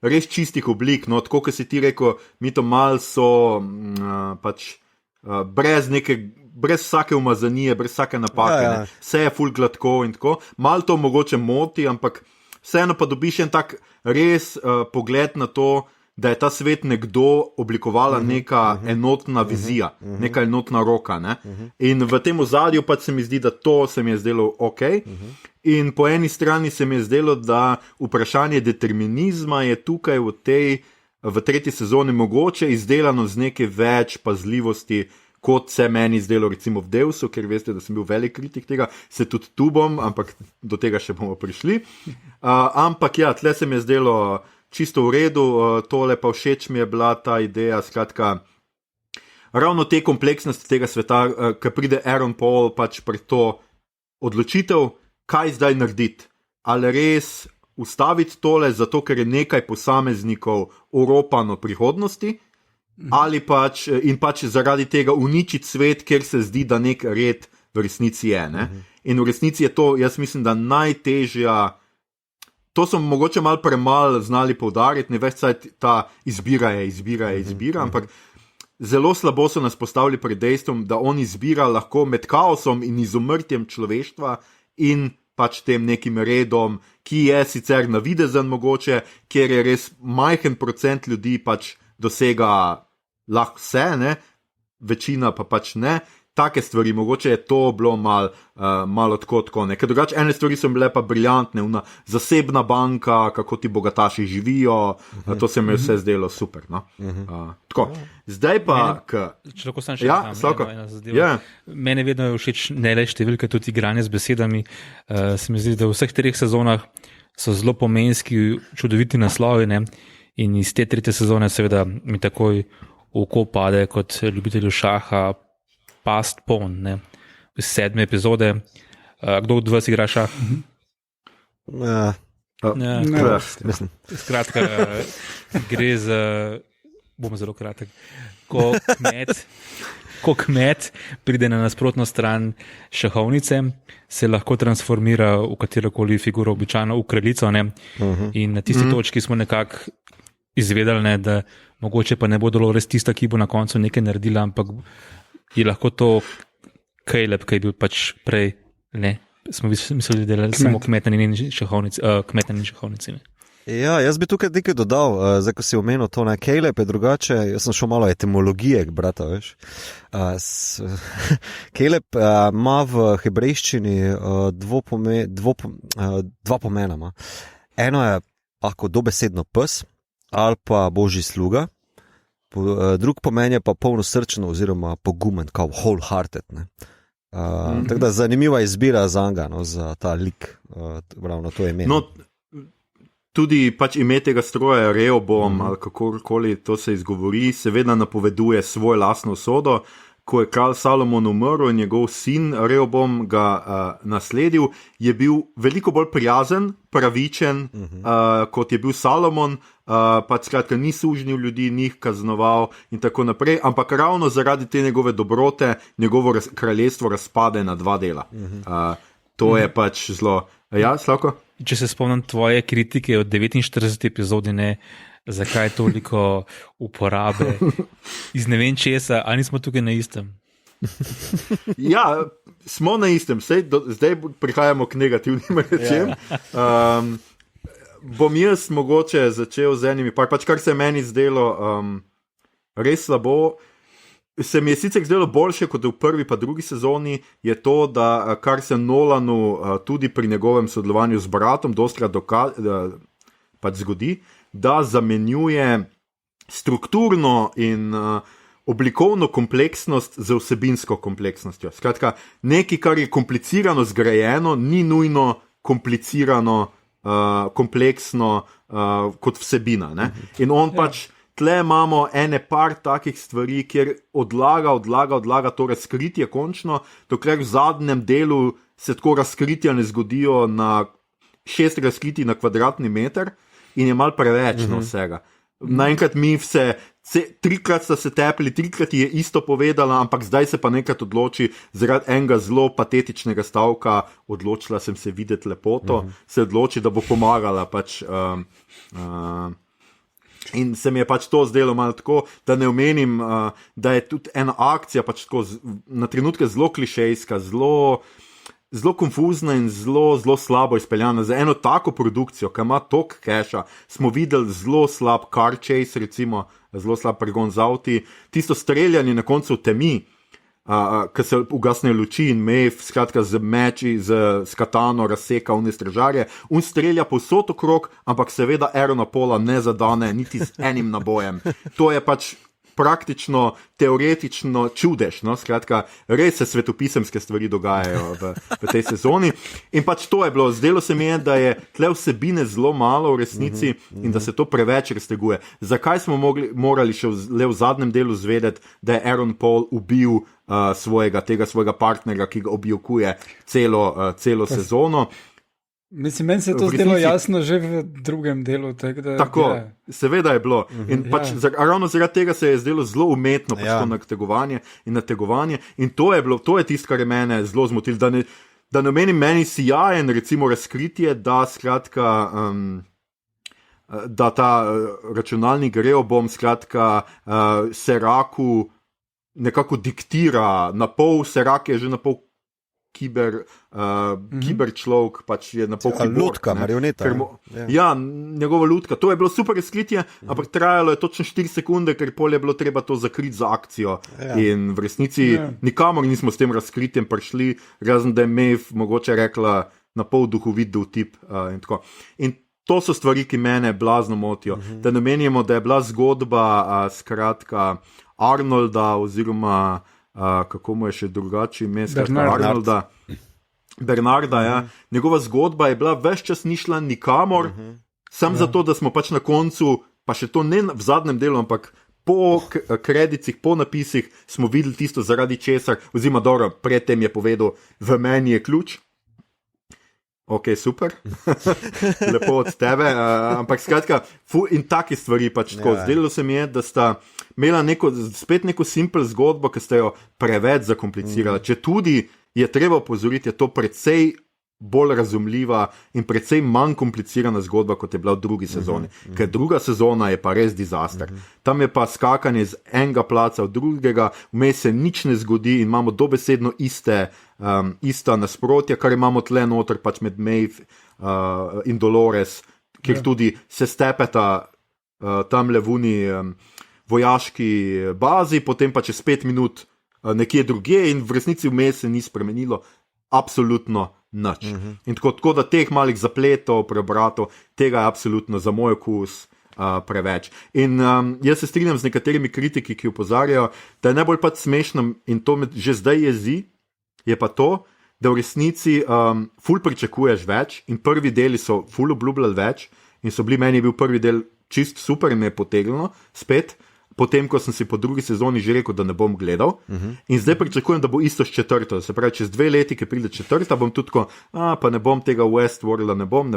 res čistih oblik, no, tako kot si ti rekel, mi to mal so pač brez vsake umazanije, brez vsake napake, vse je ful gladko in tako, mal to mogoče moti, ampak vseeno pa dobiš en tak res pogled na to, da je ta svet nekdo oblikovala neka enotna vizija, neka enotna roka. Ne? In v tem ozadju pač se mi zdi, da to se mi je zdelo ok. In po eni strani se mi je zdelo, da vprašanje determinizma je tukaj v 3. sezoni mogoče izdelano z nekaj več pazljivosti, kot se meni zdelo recimo v Deusu, ker veste, da sem bil velik kritik tega, se tudi tu bom, ampak do tega še bomo prišli. Ampak ja, tle se mi je zdelo čisto v redu, tole pa všeč mi je bila ta ideja, skratka, ravno te kompleksnosti tega sveta, ko pride Aaron Paul pač pred to odločitev, kaj zdaj narediti. Ali res ustaviti tole, zato ker je nekaj posameznikov oropano prihodnosti, ali pač zaradi tega uničiti svet, kjer se zdi, da nek red v resnici je. Ne? In v resnici je to, jaz mislim, da najtežja. To so mogoče malo premalo znali poudariti, ne več ta izbira, ampak zelo slabo so nas postavili pred dejstvom, da on izbira lahko med kaosom in izumrtjem človeštva in pač tem nekim redom, ki je sicer navidezen mogoče, kjer je res majhen procent ljudi pač dosega lahko vse, ne? Večina pa pač ne. Take stvari, mogoče je to bilo malo tako, ne. Ker drugače ene stvari so bile pa briljantne, zasebna banka, kako ti bogataši živijo, to se mi je vse zdelo super. No? Tako, zdaj pa... Če lahko sam še eno zadevo. Yeah. Mene vedno je všeč ne le številka, tudi igranje z besedami. Se mi zdi, da v vseh 3 sezonah so zelo pomenski, čudoviti naslovi, ne? In iz te 3. sezone seveda mi takoj v oko pade kot ljubitelju šaha Past Pawn, ne? V 7. epizode. Kdo od vas igra šah? Skratka, gre za, bom zelo kratek, ko kmet pride na nasprotno stran šahovnice, se lahko transformira v katerokoli figuro, običajno v kraljico, ne? In na tisti točki smo nekako izvedeli, ne, da mogoče pa ne bo Dolores tista, ki bo na koncu nekaj naredila, ampak je lahko to Caleb, ki je bil pač prej, ne, smo mislili, da je samo kmet na njeni šahovnici. Ja, jaz bi tukaj nekaj dodal, zdaj ko si omenil to, ne, Caleb je drugače, jaz sem šel malo etimologije k brata, veš. Caleb ima v hebrejščini dva pomena. Eno je lahko dobesedno pes ali pa božji sluga, drug pomen je pa polnosrčno oziroma pogumen, kao wholehearted. Tako da zanimiva izbira za Anga, no, za ta lik, ravno to ime. No, tudi pač ime tega stroja, Rehoboam, ali kakorkoli to se izgovori, seveda napoveduje svojo lastno usodo. Ko je kralj Salomon umrl in njegov sin Rehoboam ga nasledil, je bil veliko bolj prijazen, pravičen, kot je bil Salomon, pač skratka ni sužnil ljudi, ni jih kaznoval in tako naprej, ampak ravno zaradi te njegove dobrote, njegovo kraljestvo razpade na 2 dela. To je pač zelo... Ja, Slavko? Če se spomnim tvoje kritike od 49 epizodi, ne, zakaj toliko uporabe iz ne vem česa, ali nismo tukaj na istem? Ja, smo na istem, zdaj prihajamo k negativnim rečem. Bom jaz mogoče začel z enimi, pač kar se je meni zdelo res slabo, se mi je sicer zdelo boljše kot v prvi pa drugi sezoni, je to, da kar se Nolanu tudi pri njegovem sodelovanju z bratom dostkrat pač zgodi, da zamenjuje strukturno in oblikovno kompleksnost z vsebinsko kompleksnostjo. Skratka, nekaj, kar je komplicirano zgrajeno, ni nujno komplicirano, kompleksno kot vsebina. Ne? In on pač, tle imamo ene par takih stvari, kjer odlaga to razkritje končno, dokler v zadnjem delu se tako razkritja ne zgodijo na 6 razkritij na kvadratni meter in je malo preveč vsega. Naenkrat mi vse, 3-krat sta se tepli, 3-krat je isto povedala, ampak zdaj se pa nekrat odloči, zaradi enega zelo patetičnega stavka, odločila sem se videti lepoto, se odloči, da bo pomagala pač... In se mi je pač to zdelo malo tako, da ne omenim, da je tudi ena akcija pač tako na trenutke zelo klišejska, zelo konfuzna in zelo slabo izpeljana. Za eno tako produkcijo, ki ima toliko keša, smo videli zelo slab car chase, recimo, zelo slab pregon z avti, tisto streljanje na koncu v temi, ko se ugasnejo luči in Maeve, skratka z meči, z katano razseka une stražarje, on strelja povsod okrog, ampak seveda Aarona Paula ne zadane niti z enim nabojem. To je pač praktično, teoretično čudež. No? Skratka, res se svetopisemske stvari dogajajo v tej sezoni. In pač to je bilo. Zdelo se mi je, da je tle vsebine zelo malo v resnici in da se to preveč razteguje. Zakaj smo morali še le v zadnjem delu zvedeti, da je Aaron Paul ubil tega svojega partnerja, ki ga objokuje celo sezono. Mislim, meni se je to zdelo jasno že v drugem delu. Tako, seveda je bilo. In pač ravno zaradi tega se je zdelo zelo umetno pač to nategovanje. In to je tisto, kar je mene zelo zmotilo. Da ne omenim meni sijajen, recimo razkritje, da skratka... da ta računalnik Rehoboam skratka Seraku nekako diktira, na pol Serak je že na pol kiberčlovek, pač je na pol lutka, marioneta. Ja, njegova lutka. To je bilo super razkritje, ampak trajalo je točno 4 sekunde, ker pol je bilo treba to zakriti za akcijo. In v resnici nikamor nismo s tem razkritjem prišli, razen da je Maeve mogoče rekla na pol duhovit tip in tako. In to so stvari, ki mene blazno motijo. Da ne menimo, da je bila zgodba skratka Arnolda oziroma kako mu je še drugače ime, Bernarda, ja. Njegova zgodba je bila ves čas ni šla nikamor, samo zato, da smo pač na koncu, pa še to ne v zadnjem delu, ampak po kredicih, po napisih smo videli tisto zaradi česar, oziroma dobro, predtem je povedal, v meni je ključ. Ok, super. Lepo od tebe. Ampak skratka, in take stvari pač tako. Zdelo se mi je, da sta imela spet neko simpel zgodbo, ki sta jo preveč zakomplicirala. Če tudi je treba opozoriti, je to precej bolj razumljiva in precej manj komplicirana zgodba, kot je bila v drugi sezoni. Ker druga sezona je pa res disaster. Tam je pa skakanje z enega placa v drugega, vmes se nič ne zgodi in imamo dobesedno ista nasprotja, kar imamo tle noter pač med Maeve in Dolores, kjer tudi se stepeta tam levuni vojaški bazi, potem pa čez 5 minut nekje drugje in v resnici vmes se ni spremenilo absolutno nič. In tako da teh malih zapletov, preobratov, tega je absolutno za moj okus preveč. In jaz se strinjam z nekaterimi kritiki, ki opozarjajo, da je najbolj pač smešno in to me že zdaj jezi, je pa to, da v resnici ful pričakuješ več in prvi deli so ful obljubljali več in so bili, meni je bil prvi del čist super in me je potegnilo spet, potem, ko sem si po drugi sezoni že rekel, da ne bom gledal. In zdaj pričakujem, da bo isto s četrto. Se pravi, čez 2 leti, ki pride četrta, bom tudi tako, pa ne bom tega Westworlda, ne bom.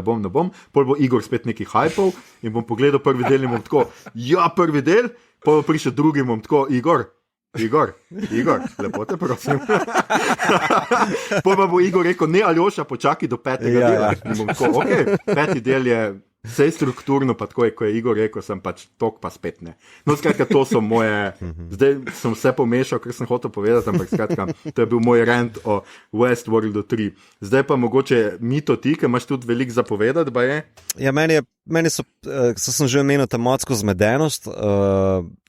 Pol bo Igor spet neki hypov in bom pogledal prvi del in bom tako, ja, prvi del, pa bo prišel drugi in bom tako, Igor, lepo te prosim. Pol pa bo Igor rekel, ne, Aljoša, počakaj do 5. dela. In bom tako, ok, 5. del je vse strukturno, pa tako je, ko je Igor rekel, sem pač tok, pa spet ne. No, skratka, to so moje, zdaj sem vse pomešal, kar sem hotel povedati, ampak skratka, to je bil moj rant o Westworldu 3. Zdaj pa mogoče Mito ti, ker imaš tudi veliko zapovedati, ba je? Ja, meni so sem že omenil tematsko zmedenost,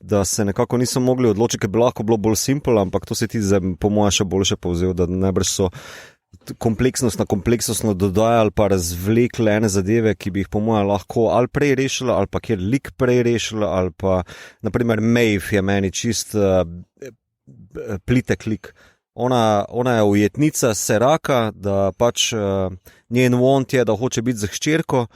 da se nekako niso mogli odločiti, ker bi lahko bilo bolj simpel, ampak to se ti po moje še boljše povzel, da najbrž so kompleksnost na kompleksnostno dodajali pa razvlekli ene zadeve, ki bi jih po mojem lahko ali prej rešili, ali pa kjer lik prej rešili, ali pa, naprimer, Maeve je meni čist plitek lik. Ona je ujetnica Seraka, da pač njen want je, da hoče biti za hčerko,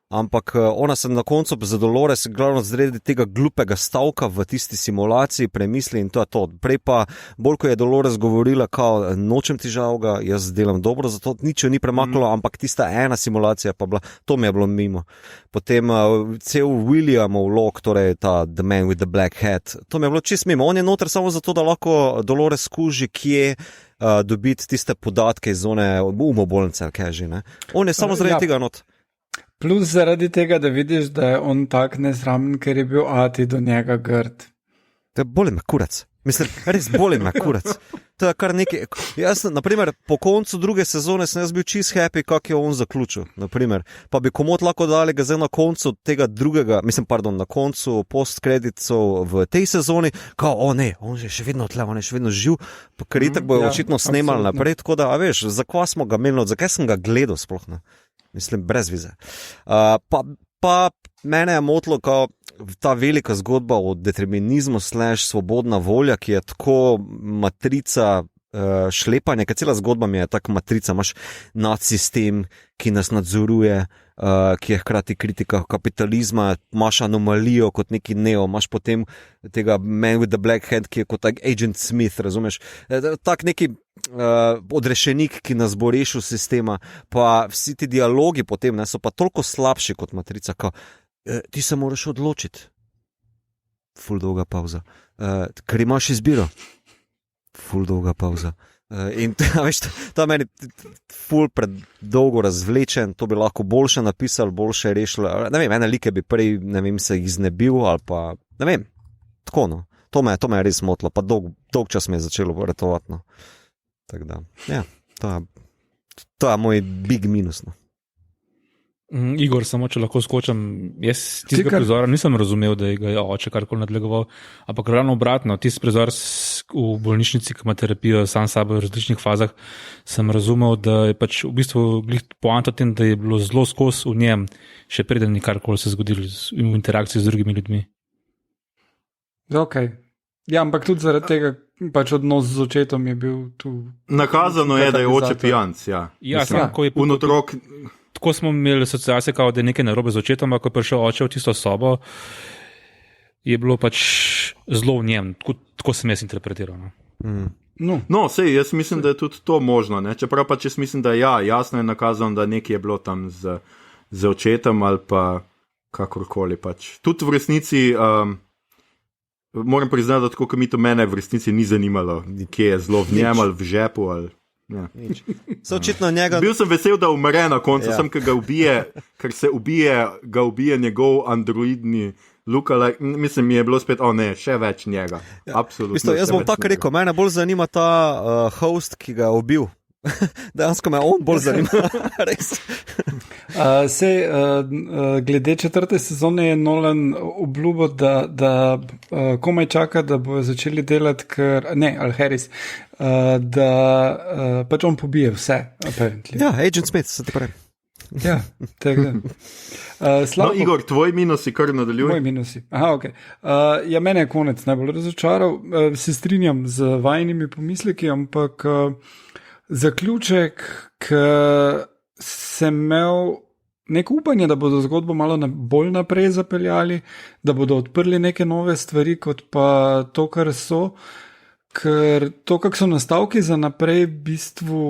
ampak ona se na koncu za Dolores glavno zredi tega glupega stavka v tisti simulaciji premisli in to je to. Prej pa, bolj ko je Dolores govorila, kao, nočem ti žalga, jaz delam dobro, zato nič jo ni premaknilo, ampak tista ena simulacija pa bila, to mi je bilo mimo. Potem cel Williamov log, torej ta The Man with the Black Hat, to mi je bilo čist mimo. On je noter samo zato, da lahko Dolores skuži, kje dobiti tiste podatke iz zone umobolnice, kaj že, ne. On je samo zaradi tega not. Plus zaradi tega, da vidiš, da je on tak nesramen, ker je bil Ati do njega grd. To je boli me kurac. Mislim, res boli me kurac. To je kar nekaj. Jaz, naprimer, po koncu druge sezone sem jaz bil čist happy, kak je on zaključil. Naprimer. Pa bi komot lahko dali ga zdaj na koncu tega drugega, na koncu post-kreditov v tej sezoni, kao, ne, on je še vedno tle, on je še vedno živ, ker itak bojo očitno snemali naprej, tako da, a veš, zakaj smo ga imeli, zakaj sem ga gledal sploh, ne? Mislim, brez vize. Pa pa mene je motilo, kao ta velika zgodba o determinizmu / svobodna volja, ki je tako matrica šlepanja, ker cela zgodba mi je tako matrica, imaš nadsistem, ki nas nadzoruje, ki je hkrati kritika kapitalizma, imaš anomalijo kot neki neo, imaš potem tega Man with the Black Hand, ki je kot Agent Smith, razumeš? Tak neki odrešenik, ki nas bo rešil sistema, pa vsi ti dialogi potem ne, so pa toliko slabši kot matrica, kao, ti se moraš odločiti. Ful dolga pauza. Ker imaš izbiro. Ful dolga pauza. In veš, ta meni ful predolgo razvlečen, to bi lahko boljše napisal, boljše rešil. Ne vem, ene like bi prej, ne vem, se jih znebil ali pa, ne vem, tako no. To me je res motilo, pa dolg čas mi je začelo vretovati, no. Tako da, ja, to je moj big minus, no. Igor, samo če lahko skočim, jaz tistega prizora nisem razumel, da ga je oče karkoli nadlegoval, ampak ravno obratno, tisti prizor v bolnišnici, ki ima terapijo sam sabo v različnih fazah, sem razumel, da je pač v bistvu poanta tem, da je bilo zelo skos v njem, še preden ni karkoli se zgodilo v interakciji z drugimi ljudmi. Ok. Ja, ampak tudi zaradi tega pač odnos z očetom je bil tu. Nakazano je, da je oče pijanc, ja. Ja, samo ko je otrok. Tako smo imeli asociacije, kao, da je nekaj narobe z očetom, ko je prišel oče v tisto sobo, je bilo pač zelo v njem. Tako sem jaz interpretiral. No, sej, jaz mislim, da je tudi to možno. Ne? Čeprav pač jaz mislim, da ja, jasno je nakazano, da nekaj je bilo tam z očetom ali pa kakorkoli pač. Tudi v resnici, moram priznati, da tako, kot mi to mene v resnici ni zanimalo, kje je zelo v njem ali v žepu ali... Ja. Bil sem vesel, da umre na koncu, sem, ker se ubije njegov androidni lookalike. Mislim, mi je bilo spet, še več njega. Absolutno. Jaz bom tako rekel, mene bolj zanima ta host, ki ga je ubil. Dejansko me on bolj zanima. Res. Glede 4. sezone je Nolan obljubil, da komaj čaka, da bojo začeli delati, ali Harris, da pač on pobije vse. Apparently. Ja, Agent Smith, se ti pravim. Ja, tako da. Igor, tvoj minusi, kar nadaljuj. Moj minusi. Aha, ok. Ja, mene je konec najbolj razočaral. Se strinjam z vajnimi pomisleki, ampak zaključek, ki sem imel neko upanje, da bodo zgodbo malo bolj naprej zapeljali, da bodo odprli neke nove stvari, kot pa to, kar so, ker to, kak so nastavki za naprej, v bistvu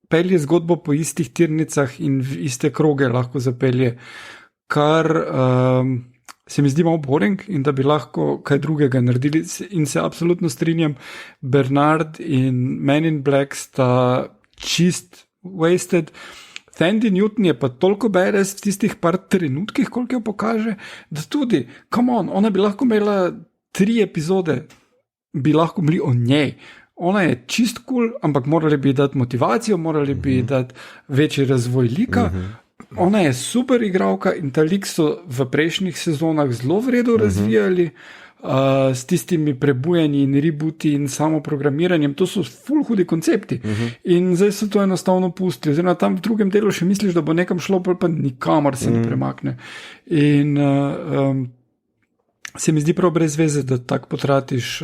pelje zgodbo po istih tirnicah in v iste kroge lahko zapelje, kar se mi zdi malo boring in da bi lahko kaj drugega naredili in se absolutno strinjam, Bernard in Men in Black sta čist wasted. Thandie Newton je pa toliko badass v tistih par trenutkih, koliko jo pokaže, da tudi, come on, ona bi lahko imela 3 epizode, bi lahko bili o njej. Ona je čist cool, ampak morali bi dati motivacijo, morali bi dati večji razvoj lika. Ona je super igralka in ta lik so v prejšnjih sezonah zelo vredno razvijali, s tistimi prebujanji in rebuti in samoprogramiranjem. To so ful hudi koncepti. In zdaj so to enostavno pustili. Oziroma tam v drugem delu še misliš, da bo nekam šlo, pa nikamor se ne premakne. In se mi zdi prav brez veze, da tako potratiš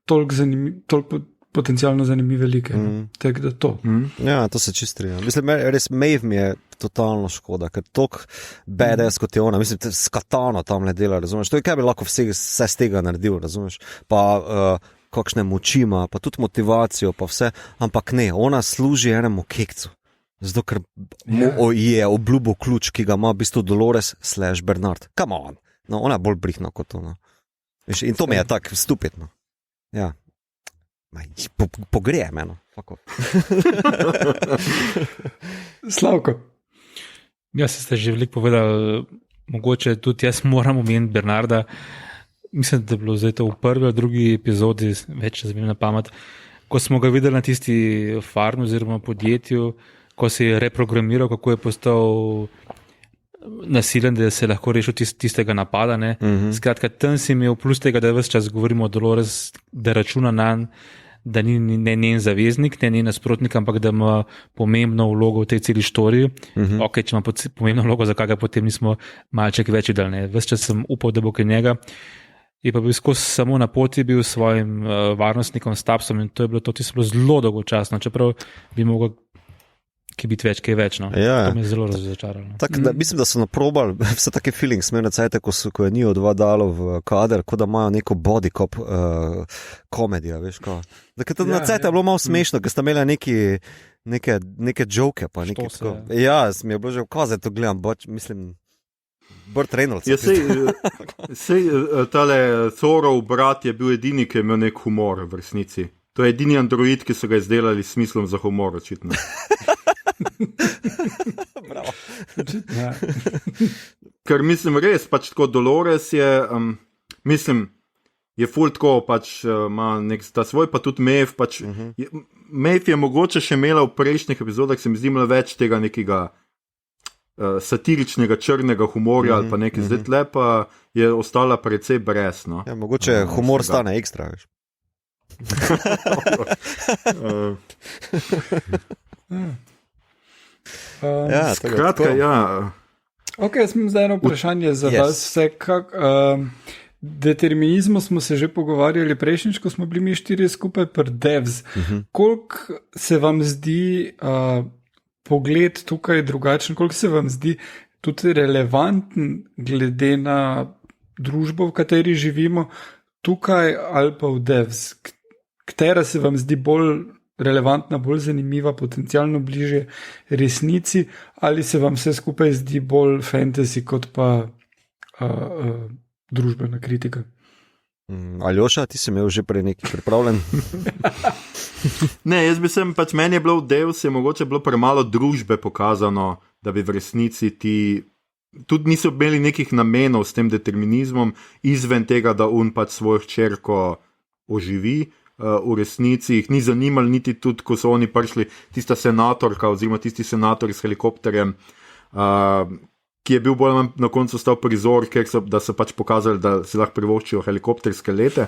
toliko potencialno zanimive like. Tako da to. Ja, to se čistri. Mislim, res Maeve mi je totalno škoda, ker toliko badass kot je ona, mislim, s katano tam ne dela, razumeš? To je, kaj bi lahko vse z tega naredil, razumeš? Pa kakšne moči ima, pa tudi motivacijo, pa vse, ampak ne, ona služi enemu kekcu. Zato, ker je obljubil ključ, ki ga ima v bistvu Dolores / Bernard. Come on. No, ona je bolj brihna kot ona. In to mi je tako stupidno. Ja. Pogreje meno. Slavko. Ja, ste že veliko povedali, mogoče tudi jaz moram omeniti Bernarda. Mislim, da je bilo zdaj to v prvi ali drugi epizodi, več se mi na pamet, ko smo ga videli na tisti farmi oziroma podjetju, ko se je reprogramiral, kako je postal nasilen, da se je lahko rešil tistega napada. Skratka, tam si imel plus tega, da ves čas govorimo o Dolores, da računa nanj, da ni ne njen zaveznik, ne njen nasprotnik, ampak da ima pomembno vlogo v tej celi štoriji. Ok, če ima pomembno vlogo, zakaj ga potem nismo malček več videli. Ves čas sem upal, da bo kaj njega. Je pa bil skozi samo na poti bil s svojim varnostnikom, Stabsom, in to je bilo zelo dolgočasno, čeprav bi mogel biti več, kaj več. No. Ja. To me je zelo razočaralo. Mislim, da so naprobali vse take feelings, smerne cajte, ko je njih dva dalo v kader, kot da imajo neko body cop komedijo, veš ko. Na cajte je bilo malo smešno, ker sta imela neke joke, pa neke tako. Ja, mi je bilo že v kaze, to gledam, mislim, Burt Reynolds. Ja, sej tale Thorov brat je bil edini, ki je imel nek humor v resnici. To je edini android, ki so ga izdelali s smislom za humor, očitno. Bravo. Ja. Ker mislim res, pač tako Dolores je, mislim, je ful tako, pač ima nek ta svoj, pa tudi Maeve, pač, Maeve je mogoče še imela v prejšnjih epizodah, se mi zdi imela več tega nekega satiričnega črnega humorja ali pa nekaj, zdaj tle pa je ostala precej brez, no. Ja, mogoče humor stane ekstra, veš. Skratka, ja. Ok, jaz imam zdaj eno vprašanje za vas vse. Determinizmu smo se že pogovarjali prejšnjič, ko smo bili mi 4 skupaj pri Devs. Koliko se vam zdi pogled tukaj drugačen, koliko se vam zdi tudi relevanten glede na družbo, v kateri živimo, tukaj ali pa v Devs? Katera se vam zdi bolj relevantna, bolj zanimiva, potencialno bliže resnici, ali se vam vse skupaj zdi bolj fantasy kot pa družbena kritika? Aljoša, ti si imel že prej nekaj pripravljen? Ne, jaz bi sem, pač meni je bilo v Devs, je mogoče bilo premalo družbe pokazano, da bi v resnici ti tudi niso imeli nekih namenov s tem determinizmom, izven tega, da pač svojo hčerko oživi. V resnici jih ni zanimalo niti tudi, ko so oni prišli, tista senatorka oziroma tisti senator s helikopterjem, ki je bil bolj na koncu stal prizor, da so pač pokazali, da si lahko privoščijo helikopterske lete,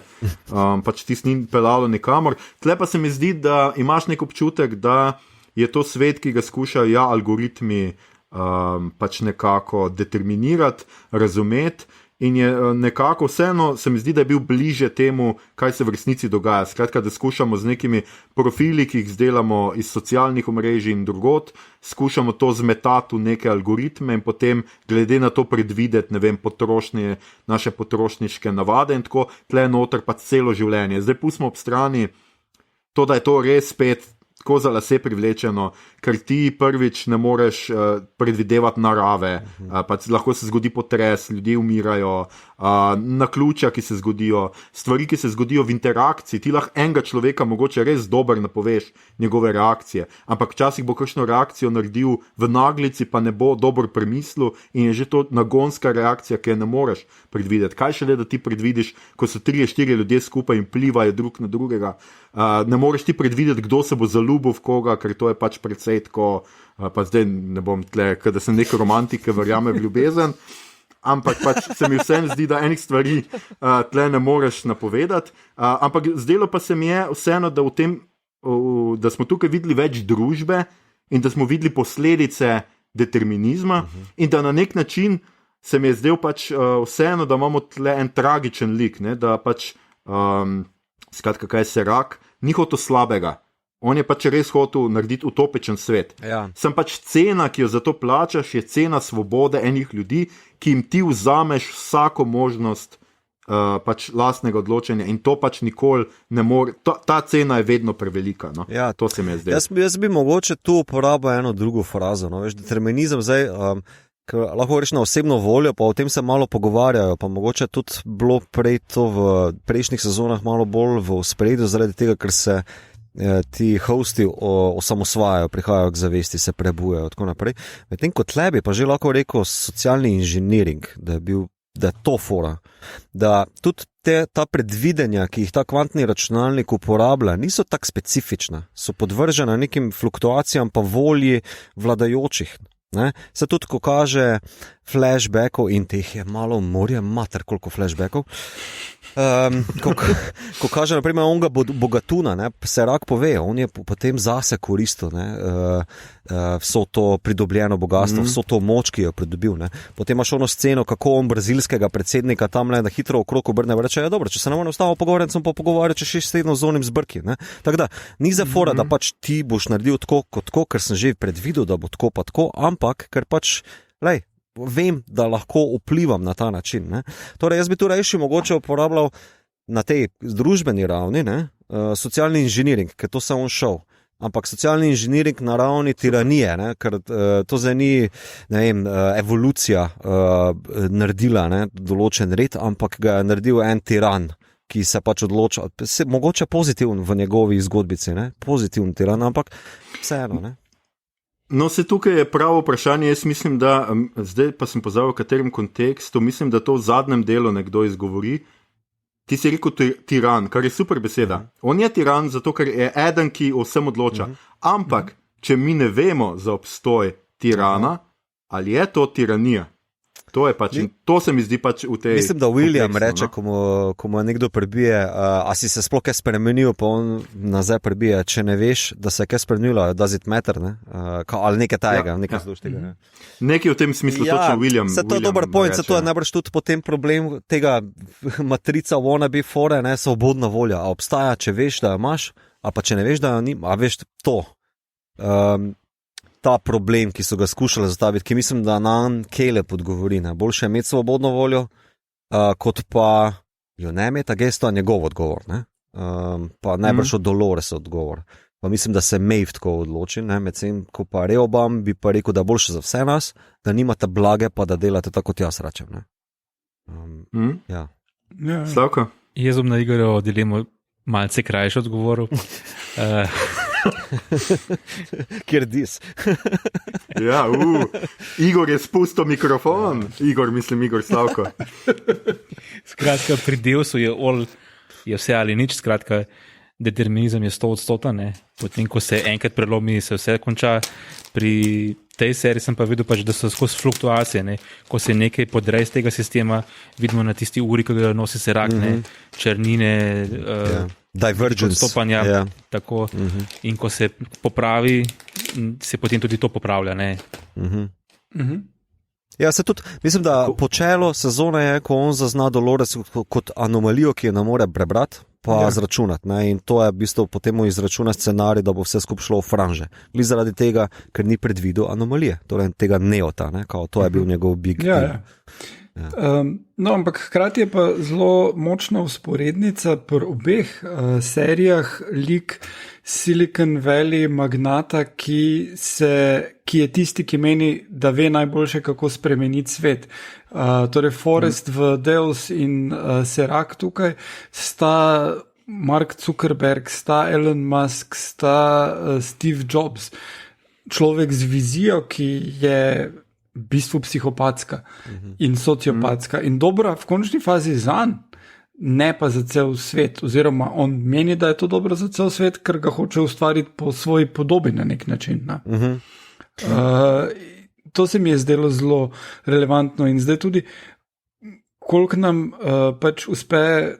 pač tisti ni pelalo nikamor. Tle pa se mi zdi, da imaš nek občutek, da je to svet, ki ga skušajo algoritmi pač nekako determinirati, razumeti, in je nekako vseeno, se mi zdi, da je bil bliže temu, kaj se v resnici dogaja. Skratka, da skušamo z nekimi profili, ki jih zdelamo iz socialnih omrežij in drugot, skušamo to zmetati v neke algoritme in potem glede na to predvideti, ne vem, naše potrošniške navade in tako, tle noter pa celo življenje. Zdaj pustimo ob strani to, da je to res spet tako za lase privlečeno, ker ti prvič ne moreš predvidevati narave, pač lahko se zgodi potres, ljudje umirajo, naključja, ki se zgodijo, stvari, ki se zgodijo v interakciji, ti lahko enega človeka mogoče res dober napoveš njegove reakcije, ampak včasih bo kakšno reakcijo naredil v naglici, pa ne bo dobro premislil in je že to nagonska reakcija, ki je ne moreš predvideti. Kaj šele, da ti predvidiš, ko so 3-4 ljudje skupaj in plivajo drug na drugega, ne moreš ti predvideti, kdo se bo zaljubil v koga, ker to je pač precej tako, pa zdaj ne bom tle, da sem nek romantik, ki verjame v ljubezen, ampak pač se mi vsem zdi, da enih stvari tle ne moreš napovedati, ampak zdelo pa se mi je vseeno, da da smo tukaj videli več družbe in da smo videli posledice determinizma in da na nek način se mi je zdel pač vseeno, da imamo tle en tragičen lik, ne, da pač skratka, kaj se rak, ni hotel slabega. On je pač res hotel narediti utopičen svet. Ja. Sem pač cena, ki jo za to plačaš, je cena svobode enih ljudi, ki jim ti vzameš vsako možnost pač lastnega odločenja in to pač nikoli ne more, ta cena je vedno prevelika. No? Ja, to se mi je zdelo. Jaz bi mogoče tu uporabil eno drugo frazo. No? Veš, determinizem zdaj, lahko reči na osebno voljo, pa o tem se malo pogovarjajo, pa mogoče tudi bilo prej to v prejšnjih sezonah malo bolj v ospredju, zaradi tega, ker se ti hosti osamosvajajo, prihajajo k zavesti, se prebujajo, tako naprej. Medtem kot tle bi pa že lahko rekel socialni inženiring, da je to fora, da tudi ta predvidenja, ki jih ta kvantni računalnik uporablja, niso tako specifična, so podvržena nekim fluktuacijam pa volji vladajočih. Ne? Se tudi, ko kaže flashbackov in teh je malo morje, mater koliko flashbackov. Ko kaže, naprimer, onga bogatuna, ne, se rak pove, on je potem zase koristil vso to pridobljeno bogatstvo, vso to moč, ki jo je pridobil. Ne. Potem imaš ono sceno, kako on brazilskega predsednika tam na hitro okrog obrne in reče, ja, dobro, če se ne morem ostalo pogovarjati, sem pa pogovarjal čez 6 tednov z onim zbrki. Tako da, ni za fora, da pač ti boš naredil tako kot tako, ker sem že predvidel, da bo tako pa tako, ampak, ker pač, vem, da lahko vplivam na ta način. Ne? Torej, jaz bi tu rejši mogoče uporabljal na tej družbeni ravni, socialni inženiring, ker to se on šel. Ampak socialni inženiring na ravni tiranije, ne? Ker to zdaj ni, ne vem, evolucija naredila določen red, ampak ga je naredil en tiran, ki se pač odloča, mogoče pozitiven v njegovi zgodbici, pozitiven tiran, ampak vseeno, ne. No, se tukaj je pravo vprašanje, jaz mislim, da, zdaj pa sem pozabil v katerem kontekstu, mislim, da to v zadnjem delu nekdo izgovori. Ti si rekel tiran, kar je super beseda. On je tiran zato, ker je eden, ki o vsem odloča. Ampak, če mi ne vemo za obstoj tirana, ali je to tiranija? To je pač, to se mi zdi pač v tej... Mislim, da William reče, ko mu nekdo prebije, a si se sploh kaj spremenil, pa on nazaj prebije, če ne veš, da se je kaj spremenilo, does it matter, ne? Ali nekaj tajega, nekaj zloštega. Ne? Nekaj v tem smislu, točno William. Se to je dober point, se to je najbrž tudi potem problem tega matrica wannabe fore, svobodna volja. A obstaja, če veš, da jo imaš, a pa če ne veš, da jo ni, a veš to. Ta problem, ki so ga skušali zastaviti, ki mislim, da nam Caleb odgovori. Boljše je imeti svobodno voljo, kot pa jo ne imeti, a gesto je njegov odgovor. Pa najbrž od Dolores odgovor. Pa mislim, da se Maeve tako odloči, medtem ko pa Rehoboam bi pa rekel, da je boljše za vse nas, da nimate blage, pa da delate tako, kot jaz rečem. Ja. Slavko? Jaz bom na Igorjevo dilemo malce krajše odgovoril. Kjer dis. Ja, Igor je spustil mikrofon. Igor Slavko. Skratka, pri Deusu je vse ali nič, skratka, determinizem je 100%, potem, ko se enkrat prelomi, se vse konča. Pri tej seriji sem pa videl, da so skozi fluktuacije, ko se nekaj podrej z tega sistema, vidimo na tisti uri, ko ga nosi se rak, črnine, divergence, odstopanja, tako, in ko se popravi, se potem tudi to popravlja. Ja, se tudi, mislim, da počelo sezone je, ko on zazna Dolores kot anomalijo, ki je ne more prebrati, pa zračunati. In to je v bistvu potem izračuna scenarij, da bo vse skupaj šlo v franže. Li zaradi tega, ker ni predvidel anomalije, torej tega neota, kao to je bil njegov big deal. No, ampak hkrati je pa zelo močna vzporednica pri obeh serijah lik Silicon Valley magnata, ki je tisti, ki meni, da ve najboljše, kako spremeniti svet. Torej Forrest v Deus in Serac tukaj sta Mark Zuckerberg, sta Elon Musk, sta Steve Jobs. Človek z vizijo, ki je v bistvu psihopatska in sociopatska in dobra v končni fazi zanj, ne pa za cel svet, oziroma on meni, da je to dobro za cel svet, ker ga hoče ustvariti po svoji podobi na nek način. To se mi je zdelo zelo relevantno in zdaj tudi, koliko nam pač uspe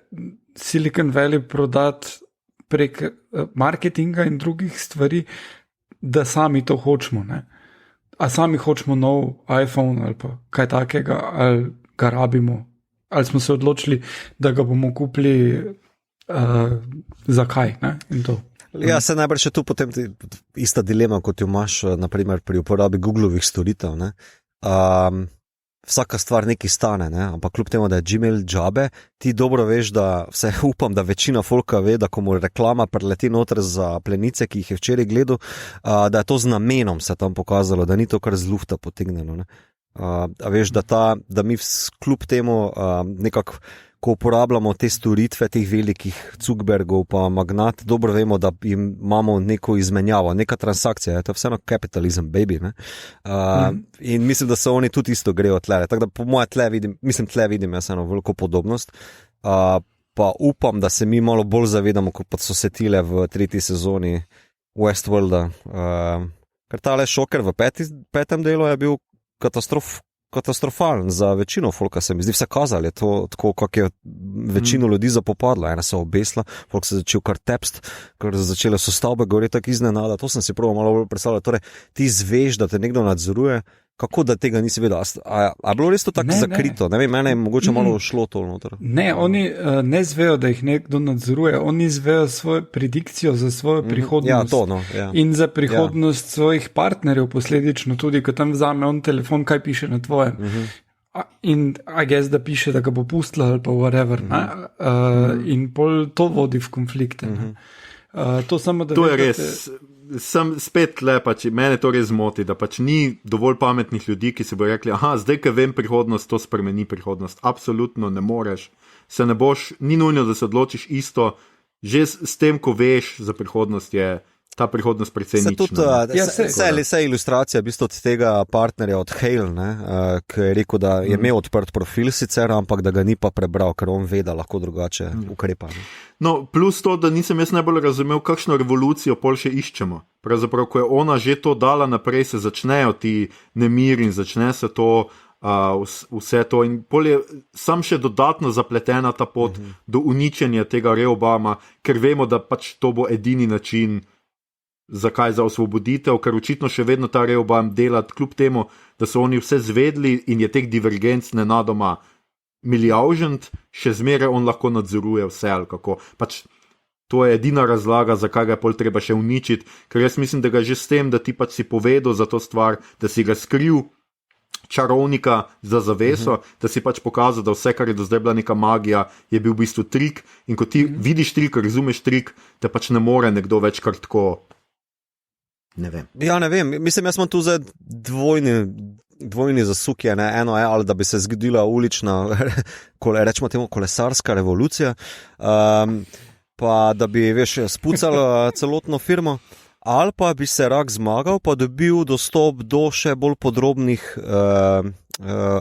Silicon Valley prodati prek marketinga in drugih stvari, da sami to hočemo, A sami hočemo nov iPhone ali pa kaj takega, ali ga rabimo, ali smo se odločili, da ga bomo kupili, zakaj, in to. Ja, se najbrž je tu potem ista dilema, kot jo imaš, naprimer, pri uporabi Googlovih storitev, Vsaka stvar nekaj stane, ampak kljub temu, da je Gmail džabe, ti dobro veš, da vse upam, da večina folka ve, da ko mu reklama preleti noter za plenice, ki jih je včeraj gledal, da je to z namenom se tam pokazalo, da ni to kar z lufta potegnjeno. A veš, da mi kljub temu nekako, ko uporabljamo te storitve, teh velikih Zuckerbergov pa magnat, dobro vemo, da imamo neko izmenjavo, neka transakcija, to je vseeno kapitalizem, baby. In mislim, da se oni tudi isto grejo tle. Tako da po moje tle vidim jaz eno veliko podobnost. Pa upam, da se mi malo bolj zavedamo, kot pa so se tile v 3. sezoni Westworlda. Ker tale šoker v 5. delu je bil katastrofalen za večino folka, se mi zdi, vse kazali, je to tako, kako je večino ljudi zapopadlo, ena so obesla, folk se je začel kar tepst, ker začele so stavbe gore tako iznenada, to sem si prvo malo bolj predstavljal, torej ti izveš, da te nekdo nadzoruje, kako da tega nisi vedel, a bilo res to tako zakrito, ne vem, mene je mogoče malo šlo to noter. Ne, oni ne zvejo, da jih nekdo nadzoruje, oni zvejo svojo predikcijo za svojo prihodnost. Ja, to, no, ja. In za prihodnost svojih partnerjev posledično tudi, ko tam vzame on telefon, kaj piše na tvojem. In I guess, da piše, da ga bo pustila ali pa whatever. In pol to vodi v konflikte. To samo, da to je res. Sem spet le, pač mene to res zmoti, da pač ni dovolj pametnih ljudi, ki se bo rekli, zdaj, ko vem prihodnost, to spremeni prihodnost. Absolutno ne moreš. Se ne boš, ni nujno, da se odločiš isto. Že s tem, ko veš za prihodnost, je ta prihodnost precej nična. Vse ilustracija v bistvu od tega partnerja od Hale, ki je rekel, da je imel odprt profil sicer, ampak da ga ni pa prebral, ker on ve, da lahko drugače ukrepa. No, plus to, da nisem jaz najbolj razumel, kakšno revolucijo pol še iščemo. Pravzaprav, ko je ona že to dala naprej, se začnejo ti nemiri in začne se to, vse to in pol je sam še dodatno zapletena ta pot do uničenja tega Reobama, ker vemo, da pač to bo edini način zakaj za osvoboditev, ker očitno še vedno ta Reobam dela, kljub temu, da so oni vse zvedli in je teh divergenc nenadoma milijavžent, še zmeraj on lahko nadzoruje vse ali kako. Pač to je edina razlaga, zakaj ga je pol treba še uničiti, ker jaz mislim, da ga že s tem, da ti pač si povedal za to stvar, da si ga skril čarovnika za zaveso, da si pač pokazal, da vse, kar je do zdaj bila neka magija, je bil v bistvu trik in ko ti vidiš trik, razumeš trik, te pač ne more nekdo več kar tako. Ne vem. Ja, ne vem. Mislim, jaz imam tu zdaj dvojni zasuk, eno je, ali da bi se zgodila ulična, rečemo temu, kolesarska revolucija, pa da bi, spucala celotno firmo, ali pa bi se rak zmagal, pa dobil dostop do še bolj podrobnih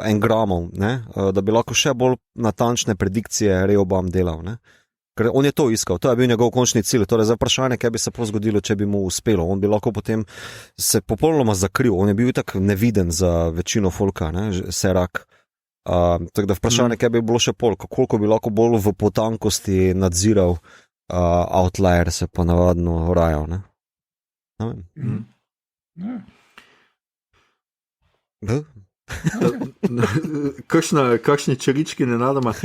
engramov, da bi lahko še bolj natančne predikcije Reobam delal, ne? Ker on je to iskal, to je bil njegov končni cilj, torej za vprašanje, kaj bi se zgodilo, če bi mu uspelo. On bi lahko potem se popolnoma zakril, on je bil tako neviden za večino folka, Serak. Tako da vprašanje, kaj bi bilo še koliko bi lahko bolj v potankosti nadziral Outlier, se pa navadno rajal. Ne vem. Kakšni čerički nenadoma.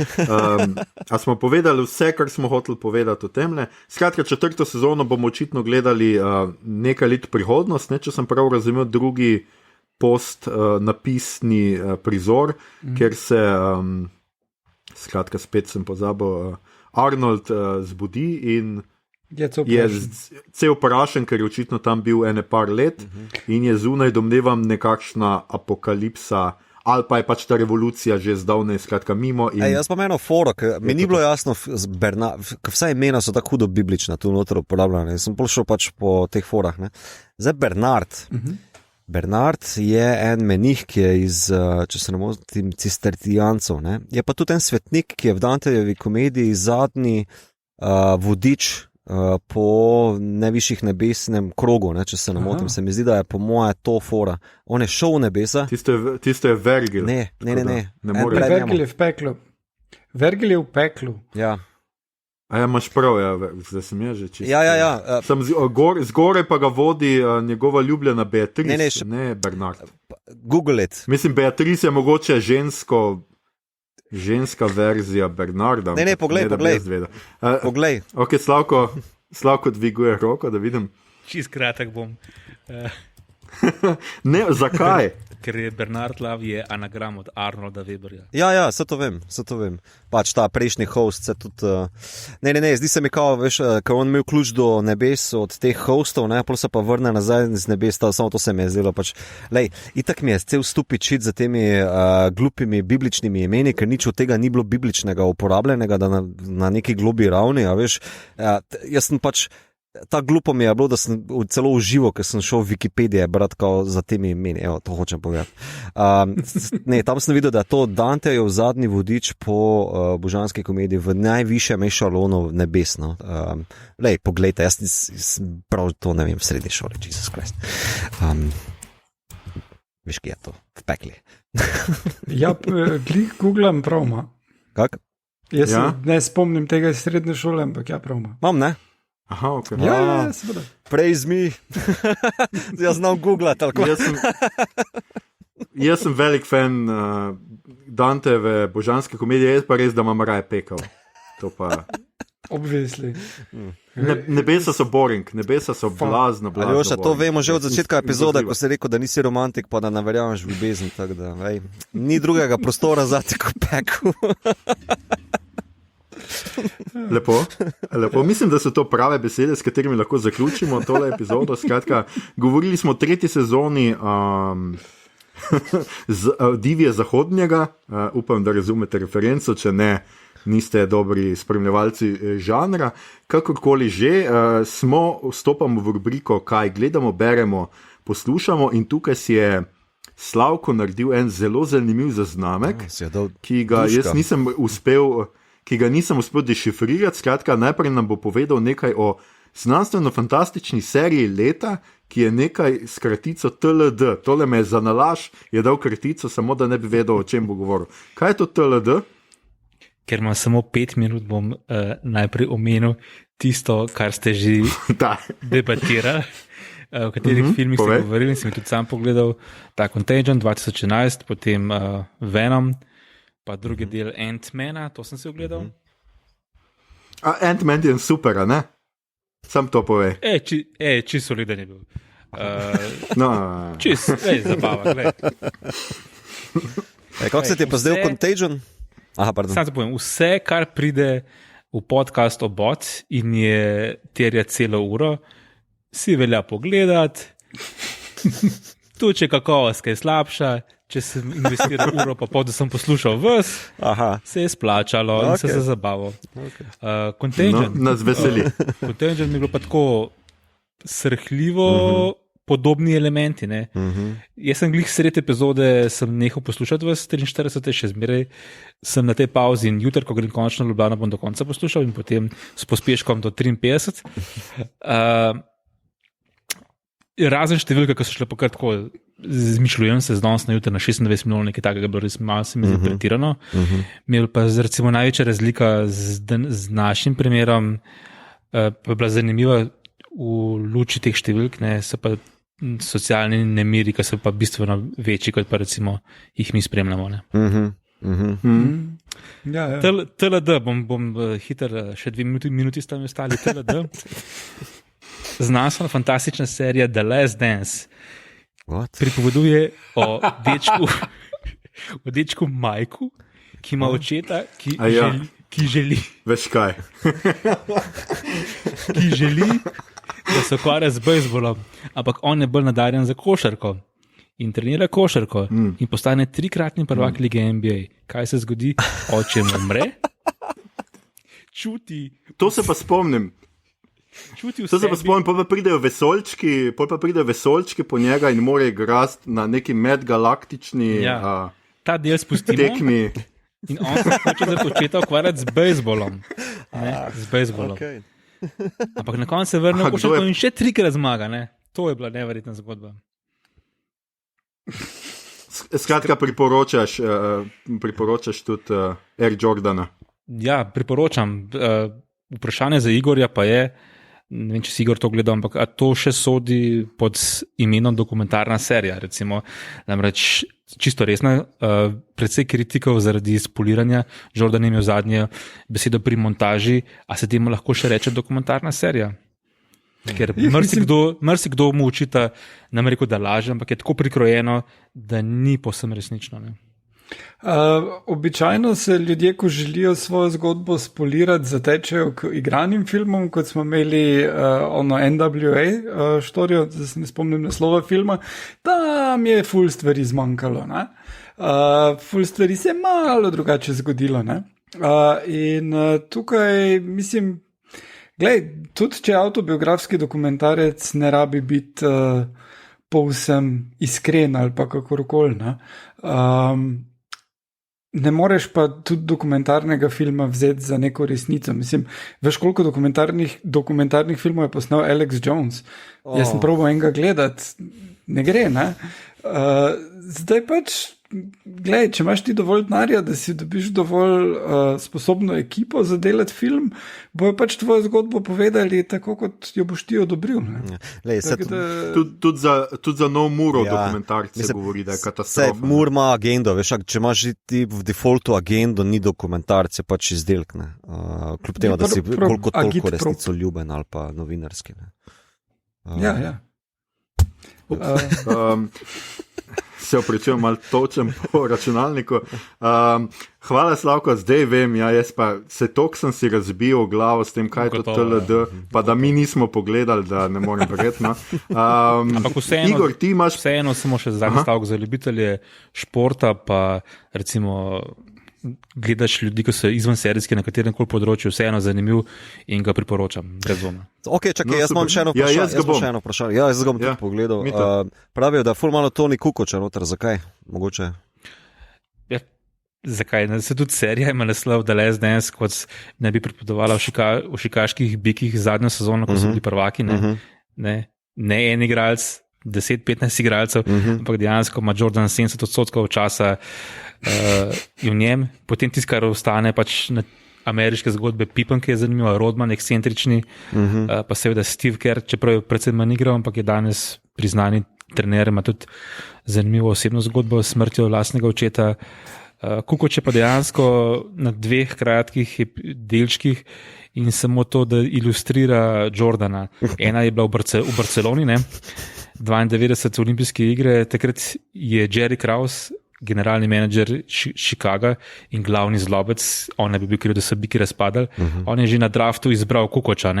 A smo povedali vse, kar smo hoteli povedati o temle. Skratka, 4. sezono bomo očitno gledali nekaj let prihodnost, če sem prav razumel drugi post napisni prizor, ker se skratka, spet sem pozabil, Arnold zbudi in je cel prašen, ker je očitno tam bil ene par let in je zunaj, domnevam, nekakšna apokalipsa, ali pa je pač ta revolucija že zdavnaj skratka mimo. Jaz pa eno foro, ker mi ni bilo jasno, ker vsa imena so tako hudo biblična tu noter uporabljena, sem šel pač po teh forah. Zdaj Bernard je en menih, ki je iz, če se ne motim, cistercijancev. Je pa tudi en svetnik, ki je v Dantejevi komediji zadnji vodič po najvišjih nebesnem krogu, če se ne motim. Se mi zdi, da je po moje to fora. On je šel v nebesa. Tisto je Vergil. Ne. Vergil je v peklu. Vergil je v peklu. Ja. A ja, imaš prav, zdaj sem že čisto. Ja. Zgoraj pa ga vodi njegova ljubljena Beatrice, ne Bernard. Google it. Mislim, Beatrice je mogoče ženska verzija Bernarda. Ne, poglej. Poglej. Ok, Slavko dviguje roko, da vidim. Čist kratek bom. Ne, zakaj? Ker je Bernard Lav je anagram od Arnolda Weberja. Ja, se to vem. Pač ta prejšnji host se tudi... Ne, zdi se mi kao, ker on imel ključ do nebes od teh hostov, pol se pa vrne nazaj z nebes, samo to se mi je zdelo. Pač, itak mi je cel stupid shit za temi glupimi bibličnimi imeni, ker nič od tega ni bilo bibličnega uporabljenega, da na neki globi ravni, jaz sem pač... Ta glupo mi je bilo, da sem celo užival, ker sem šel v Wikipedije brati za temi imeni. Evo, to hočem povedati. Tam sem videl, da je to Dantejev zadnji vodič po božanski komediji v najvišjem ešalonu nebesno. Poglejte, jaz prav to ne vem v srednji šoli, Jesus Christ. Veš, kje je to, v pekli. Ja, glih googlam pravma. Kak? Jaz Ja? se ne spomnim tega iz srednje šole, ampak ja, pravma. Mam, ne? Aha, ok. Ja, seveda. Praise me. Jaz znam googlati, ali kaj. Jaz sem velik fan Danteve božanske komedije, jaz pa res, da imam raje pekel. To pa... Obvisli. Nebesa so boring, nebesa so blazno. Aljoša, to boring. vemo že od začetka epizode, Grozljivo. ko si rekel, da nisi romantik, pa da ne verjameš v ljubezen. Tako da, ni drugega prostora za te kot peku. Lepo, lepo. Mislim, da so to prave besede, s katerimi lahko zaključimo tole epizodo. Skratka, govorili smo o tretji sezoni Divje zahodnjega. Upam, da razumete referenco, če ne, niste dobri spremljevalci žanra. Kakorkoli že, vstopamo v rubriko Kaj gledamo, beremo, poslušamo in tukaj si je Slavko naredil en zelo zanimiv zaznamek, ki ga jaz nisem uspel dešifrirati. Skratka, najprej nam bo povedal nekaj o znanstveno-fantastični seriji leta, ki je nekaj s kratico TLD. Tole me je za nalaž, je dal kratico, samo da ne bi vedel, o čem bo govoril. Kaj je to TLD? Ker imam samo 5 minut, bom najprej omenil tisto, kar ste že debatirali, o katerih filmih ste govorili. Sem tudi sam pogledal ta Contagion 2011, potem Venom, pa drugi del Ant-Mana, to sem si ogledal. Ant-Man je super, a ne? Sam to pove. Čisto soliden je bil. No. Čisto, zabava, gled. Kako se ti je pa zdaj v Contagion? Aha, pardon. Sam se povem, vse, kar pride v podcast o bot in je terja celo uro, si velja pogledati. Tu, če kakovost je slabša, če sem investiral uro pa pol, da sem poslušal vas, se je splačalo in se za zabavo. Contagion. No, nas veseli. Contagion mi je bilo pa tako srhljivo podobni elementi. Jaz sem glih sred epizode, sem nehal poslušati vas 43, še zmeraj sem na tej pauzi in jutri, ko grem končno v Ljubljano, bom do konca poslušal in potem s pospeškom do 53. Razen številka, ki so šle pa kar tako, zmišljujem se z danes na jutri na 26 milijonov, nekaj takega, bilo res malo se mi zdi pretirano. Imel pa recimo največja razlika z našim primerom, pa je bila zanimiva v luči teh številk, so pa socialni nemiri, ki so pa bistveno večji, kot pa recimo jih mi spremljamo. TLD, bom hiter, še 2 minuti sta mi ostali. TLD, znanstveno fantastična serija The Last Dance. Pripoveduje o dečku Majku, ki ima očeta, ki želi. Veš kaj? Ki želi, da se ukvarja z bejzbolom, ampak on je bolj nadarjen za košarko in trenira košarko in postane 3-kratni prvak lige NBA. Kaj se zgodi? Oče umre, čuti. To se pa spomnim. To se pa spomnim, pa pridejo vesoljčki po njega in mora igrati na neki medgalaktični ta del spustimo tekmi. In on se hoče za očeta ukvarjati z bejzbolom. Z bejzbolom. Ampak na koncu se vrne v košarko in še 3-krat zmaga. To je bila neverjetna zgodba. Skratka, priporočaš tudi Air Jordana. Ja, priporočam. Vprašanje za Igorja pa je, ne vem, če si Igor to gledal, ampak a to še sodi pod imenom dokumentarna serija, recimo, namreč čisto resna, precej kritikov zaradi spoliranja. Jordan je imel zadnje besedo pri montaži, a se temu lahko še reče dokumentarna serija? Ker marsikdo mu učita, nam rekel, da laže, ampak je tako prikrojeno, da ni povsem resnično. Običajno se ljudje, ko želijo svojo zgodbo spolirati, zatečejo k igranim filmom, kot smo imeli NWA štorijo, da se ne spomnim naslova filma. Tam je ful stvari zmanjkalo. Ful stvari se je malo drugače zgodilo. In tukaj mislim, tudi če avtobiografski dokumentarec ne rabi biti povsem iskren ali pa kakorkoli. Ne moreš pa tudi dokumentarnega filma vzeti za neko resnico. Mislim, veš, koliko dokumentarnih filmov je posnel Alex Jones. Jaz sem probal enega gledati, ne gre, ne? Zdaj pač, gledaj, če imaš ti dovolj denarja, da si dobiš dovolj sposobno ekipo za delati film, bojo pač tvojo zgodbo povedali tako, kot jo boš ti odobril. Tudi za nov Muro dokumentarce govori, da je katastrofa. Mur ima agendo, veš, če imaš ti v defaultu agendo, ni dokumentarce, pač izdelk, ne. Kljub temu, da si koliko toliko resnico ljuben ali pa novinarski, ne. Ja. Se oprečujem, malo točem po računalniku. Hvala, Slavko, zdaj vem, jaz pa toliko sem si razbil glavo s tem, kaj je to TLD, pa da mi nismo pogledali, da ne morem verjetno. Ampak vseeno, Igor, ti imaš... Vseeno samo še zadnji stavek za ljubitelje športa, pa recimo gledaš ljudi, ki so izvenserijski na katerem koli področju, vseeno zanimiv in ga priporočam, brez dvoma. Ok, čakaj, jaz imam še eno vprašanje. Jaz ga bom tudi pogledal. Pravijo, da je ful malo Toni Kukoča noter, zakaj? Mogoče? Ja, zakaj? Se tudi serija ima naslov The Last Dance, kot ne bi pripovedovala v Šikaških bikih zadnjo sezono, ko so bili prvaki, ne en igralec, 10-15 igralcev, ampak dejansko ima Jordan 70% časa v njem. Potem tisto, kar ostane pač na ameriške zgodbe, Pippen, ki je zanimiv, Rodman, ekscentrični, pa seveda Steve Kerr, čeprav je predvsem manj igral, ampak je danes priznani trener, ima tudi zanimivo osebno zgodbo s smrtjo lastnega očeta. Kukoč je pa dejansko na 2 kratkih delčkih in samo to, da ilustrira Jordana. Ena je bila v Barceloni, 92 olimpijske igre, takrat je Jerry Krause, generalni menedžer Chicaga in glavni zlobec, on ne bi bil kriv, da so biki razpadali, on je že na draftu izbral Kukoča,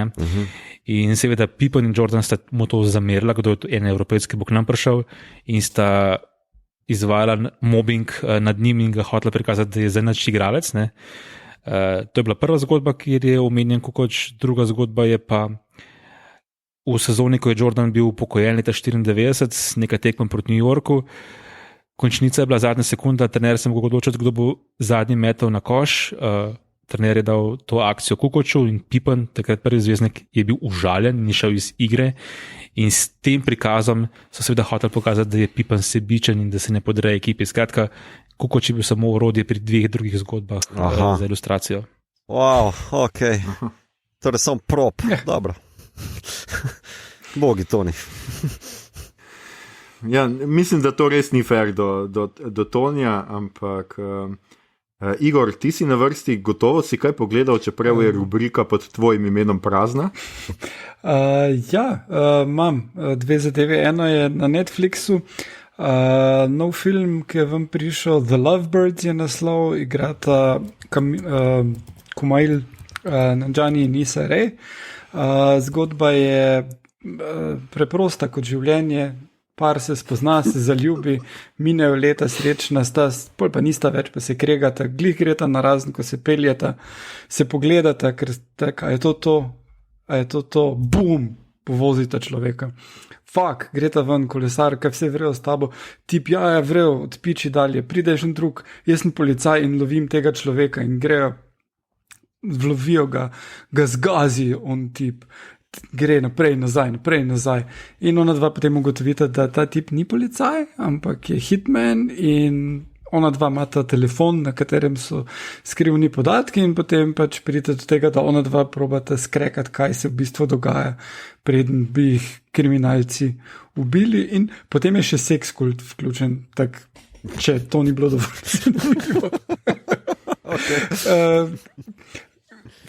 in seveda Pippen in Jordan sta mu to zamerila, kdo je en evropejski bo k nam prišel in sta izvajala mobbing nad njim in ga hotela prikazati, da je zanač igralec. To je bila prva zgodba, kjer je omenjen Kukoč, druga zgodba je pa v sezoni, ko je Jordan bil upokojen leta 94, nekaj tekmem proti New Yorku. Končnica je bila zadnja sekunda, trener se mogel odločiti, kdo bo zadnji metal na koš. Trener je dal to akcijo Kukoču in Pippen, takrat prvi zvezdnik, je bil užaljen in je šel iz igre. In s tem prikazom so seveda hoteli pokazati, da je Pippen sebičen in da se ne podreja ekipi. Skratka, Kukoč je bil samo orodje pri 2 drugih zgodbah za ilustracijo. Wow, ok. Torej sem prop, dobro. Bogi Toni. Ja, mislim, da to res ni fair do Tonija, ampak Igor, ti si na vrsti, gotovo si kaj pogledal, čeprav je rubrika pod tvojim imenom prazna? Imam 2 zadeve. Eno je na Netflixu, nov film, ki je vam prišel, The Lovebirds je naslov, igrata Kumail Nanjiani in Issa Rae. Zgodba je preprosta kot življenje. Par se spozna, se zaljubi, minejo leta, srečna sta, pol pa nista več, pa se kregata, glih greta na razen, ko se peljata, se pogledata, ker tak, a je to to, bum, povozita človeka. Fak, greta ven, kolesar, kaj vse vrejo s tabo, tip, vrejo, odpiči dalje, prideš en drug, jaz sem policaj in lovim tega človeka in grejo, vlovijo ga zgazijo on tip, gre naprej, nazaj. In ona dva potem ugotovita, da ta tip ni policaj, ampak je hitman in ona dva imata telefon, na katerem so skrivni podatki in potem pač pridete do tega, da ona dva probata skrekati, kaj se v bistvu dogaja, preden bi jih kriminalci ubili in potem je še seks kult vključen, tak, če to ni bilo dovolj.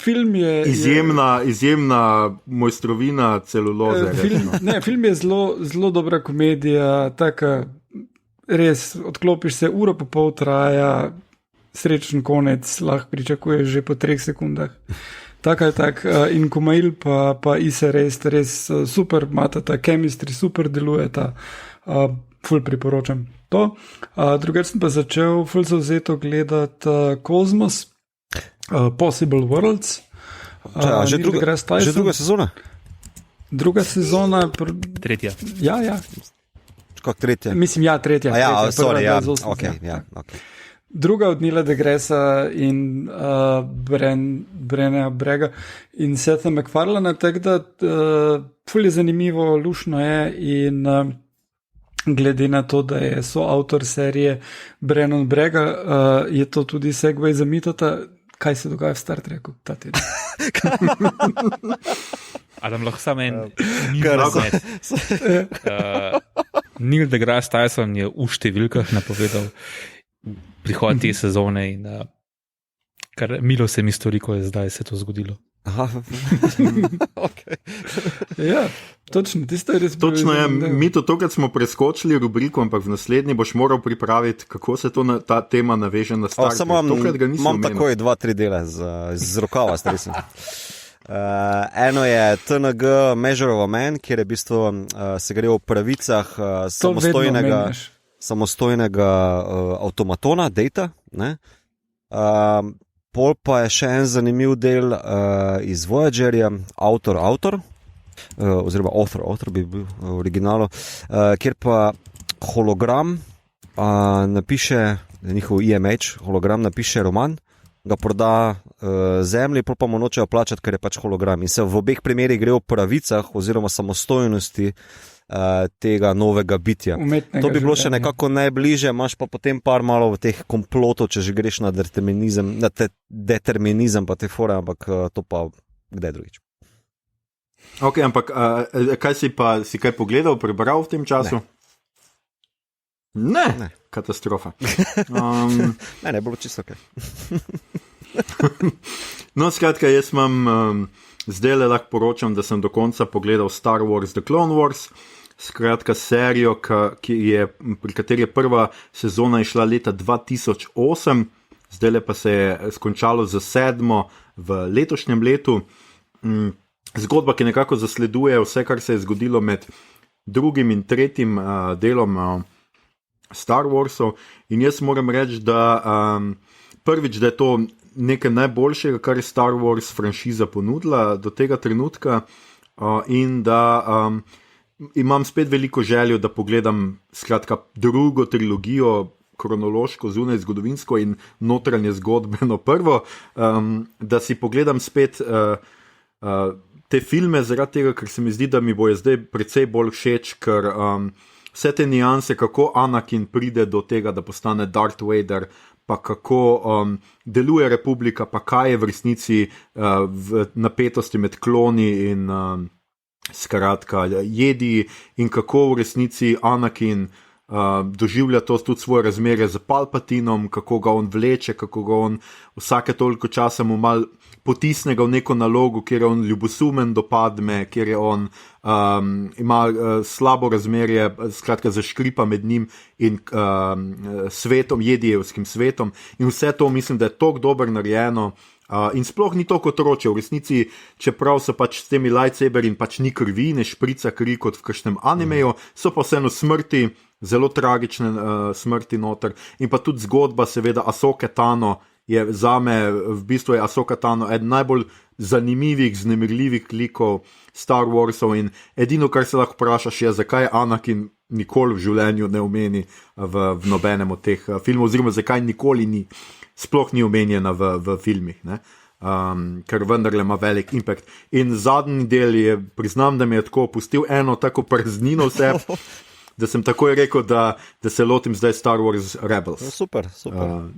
Film je izjemna mojstrovina celuloze. Film je zelo dobra komedija, taka res odklopiš se, uro pa pol traja, srečen konec, lahko pričakuješ že po 3 sekundah. In Kumail pa Issa Rae res super, imata ta chemistry, super delujeta, ful priporočam to. Drugače sem pa začel ful zavzeto gledati Kozmos, Possible Worlds. Že druga sezona? Druga sezona. Tretja. Ja. Kako tretja? Mislim, tretja. Okay. Druga od Nila deGrasse in Brenna Brega in Setha MacFarlana, tako da ful je zanimivo, lušno je in glede na to, da je soavtor serije Brennan Braga, je to tudi segway za mitota, kaj se dogaja v Star Treku ta teden. Adam lahko samo en razmet. Neil deGrasse Tyson je v številkah napovedal prihod te sezone in kar milo se mi stori, ko je zdaj se to zgodilo. Okay. Ja, točno, tisto je res. Točno je, mi to tokrat smo preskočili rubriko, ampak v naslednji boš moral pripraviti, kako se to ta tema naveže na Star Trek. Samo imam takoj 2-3 dele z rokava stresem. Eno je TNG Measure of a Man, kjer je v bistvu se gre o pravicah samostojnega avtomatona, data, ne? Pol pa je še en zanimiv del iz Voyagerja, avtor, oziroma author bi bil v originalu, kjer pa hologram napiše, njihov IMH, hologram napiše roman, ga proda zemlji, pol pa mu nočejo plačati, ker je pač hologram. In se v obeh primerih gre o pravicah oziroma samostojnosti tega novega bitja. To bi bilo še nekako najbliže, imaš pa potem par malo v teh komplotov, če že greš na determinizem pa te fore, ampak to pa kdaj drugič. Ok, ampak kaj si kaj pogledal, prebral v tem času? Ne. Katastrofa. Ne, bilo čisto ok. No, skratka, jaz imam zdaj le lahko poročam, da sem do konca pogledal Star Wars The Clone Wars, skratka serijo, pri kateri je prva sezona išla leta 2008, zdaj le pa se je skončalo za 7. v letošnjem letu. Zgodba, ki nekako zasleduje vse, kar se je zgodilo med 2. in 3. delom Star Warsov, in jaz moram reči, da prvič, da je to nekaj najboljšega, kar je Star Wars franšiza ponudila do tega trenutka, in da imam spet veliko željo, da pogledam skratka drugo trilogijo, kronološko, zunaj zgodovinsko in notranje zgodbeno prvo, da si pogledam spet te filme, zaradi tega, ker se mi zdi, da mi bojo zdaj precej bolj všeč, ker vse te nianse, kako Anakin pride do tega, da postane Darth Vader, pa kako deluje Republika, pa kaj je v resnici v napetosti med kloni in skratka Jedi, in kako v resnici Anakin doživlja to tudi svoje razmerje z Palpatinom, kako ga on vleče, kako ga on vsake toliko časa mu mal potisne ga v neko nalogo, kjer je on ljubosumen do Padme, kjer je on ima slabo razmerje, skratka zaškripa med njim in svetom, jedijevskim svetom, in vse to mislim, da je toliko dobro narejeno. In sploh ni to kot otroče, v resnici, čeprav so pač s temi lightsaberi in pač ni krvi, ne šprica kri kot v kakšnem animeju, so pa vseeno smrti, zelo tragične smrti noter, in pa tudi zgodba seveda Ahsoke Tano je zame, v bistvu je Ahsoka Tano eden najbolj zanimivih, vznemirljivih likov Star Warsov, in edino, kar se lahko vprašaš, je, zakaj Anakin nikoli v življenju ne omeni v nobenem od teh filmov, oziroma zakaj nikoli sploh ni omenjena v filmih, ne? Ker vendarle ima velik impact. In zadnji del je, priznam, da mi je tako opustil eno tako praznino vse, da sem takoj rekel, da se lotim zdaj Star Wars Rebels. Super.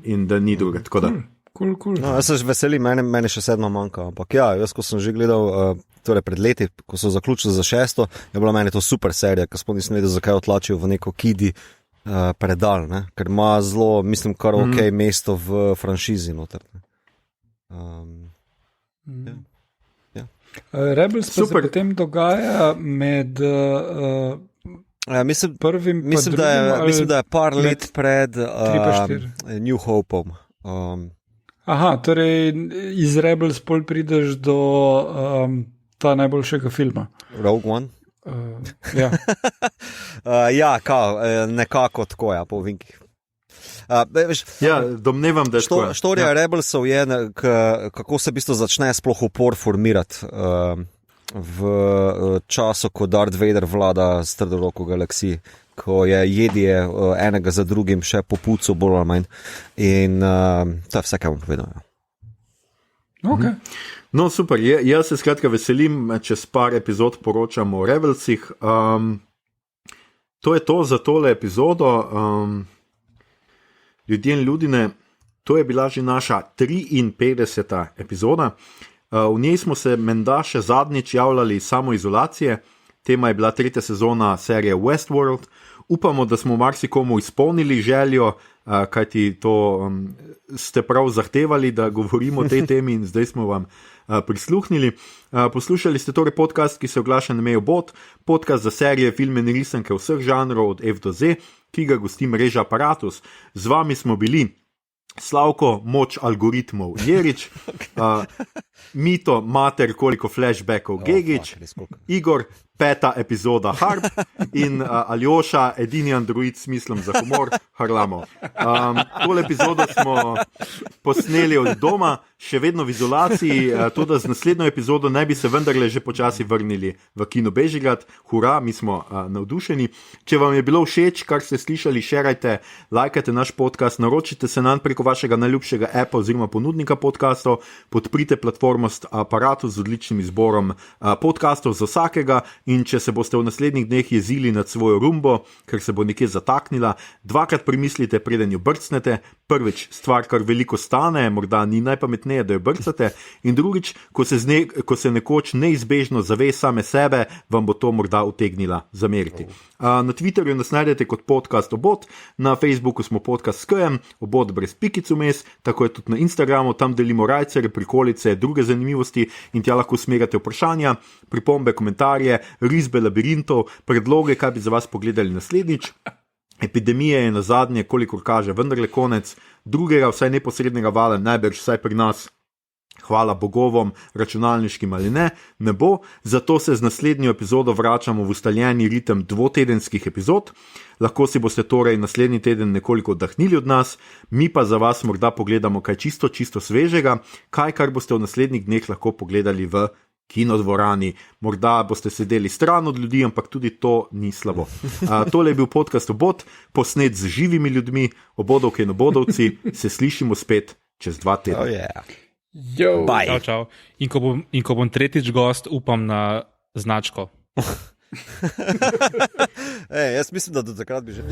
In da ni druge, tako da. Cool. No, jaz se veselim, meni še 7 manjka, ampak ja, jaz ko sem že gledal, torej pred leti, ko so zaključili za 6, je bila meni to super serija, ker sploh nisem vedel, zakaj otlačijo v neko kidi predal, ne? Ker ima zelo, mislim, kar ok mesto v franšizi noter. Ja. Rebels pa se potem dogaja med mislim, prvim pa mislim, drugim, mislim, da je par let pred New Hopeom. Aha, torej iz Rebels pol prideš do ta najboljšega filma. Rogue One? Ja. Ja, nekako tako, ja, po vinkih. Ja, domnevam, da je tako. Štorija Rebelsov je, kako se v bistvu začne sploh upor formirati v času, ko Darth Vader vlada s trdoroko galaksiji, ko je jedije enega za drugim še popucil bolj ali manj. In to je vse, kaj bom povedal. Ja. Ok. No, super, jaz se skratka veselim, čez par epizod poročam o Rebelsih. to je to za tole epizodo. Ljudje in ljudine, to je bila že naša 53. epizoda. V njej smo se menda še zadnjič javljali samoizolacije. Tema je bila 3. sezona serije Westworld. Upamo, da smo marsikomu izpolnili željo, kajti to ste prav zahtevali, da govorimo o tej temi in zdaj smo vam prisluhnili. Poslušali ste torej podcast, ki se oglaša na Mail Bot, podcast za serije, filme in risanke vseh žanrov od F do Z, ki ga gosti mreža Apparatus. Z vami smo bili Slavko, moč algoritmov Jerič, Mito, mater, koliko flashbackov Gegič, Igor, 5. epizoda Harp in Aljoša, edini android s smislom za humor, Harlamo. Tole epizodo smo posneli od doma, še vedno v izolaciji, tudi z naslednjo epizodo naj bi se vendarle že počasi vrnili v Kino Bežigrad. Hura, mi smo navdušeni. Če vam je bilo všeč, kar ste slišali, šerajte, lajkajte naš podcast, naročite se nanj preko vašega najljubšega appa oziroma ponudnika podcastov, podprite platformo Apparatus z odličnim izborom podcastov za vsakega. In če se boste v naslednjih dneh jezili nad svojo rumbo, ker se bo nekje zataknila, dvakrat premislite, preden jo brcnete. Prvič, stvar, kar veliko stane, morda ni najpametneje, da jo brcate. In drugič, ko se nekoč neizbežno zave same sebe, vam bo to morda utegnila zameriti. Na Twitterju nas najdete kot podcast Obod, na Facebooku smo podcast s K-jem, Obod brez pikic vmes, tako je tudi na Instagramu, tam delimo rajcere, prikolice, druge zanimivosti in tja lahko usmerjate vprašanja, pripombe, komentarje, risbe labirintov, predloge, kaj bi za vas pogledali naslednjič. Epidemija je na zadnje, kolikor kaže, vendarle konec drugega, vsaj neposrednega vala, najbrž vsaj pri nas, hvala bogovom, računalniškim ali ne bo, zato se z naslednjo epizodo vračamo v ustaljeni ritem dvotedenskih epizod. Lahko si boste torej naslednji teden nekoliko oddahnili od nas, mi pa za vas morda pogledamo kaj čisto svežega, kar boste v naslednjih dneh lahko pogledali v kinodvorani. Morda boste sedeli stran od ljudi, ampak tudi to ni slabo. Tole je bil podcast Obod, posnet z živimi ljudmi, obodovke in obodovci, se slišimo spet čez 2 tedna. Oh yeah. Čau, čau. In ko bom tretjič gost, upam na značko. Jaz mislim, da do takrat bi že...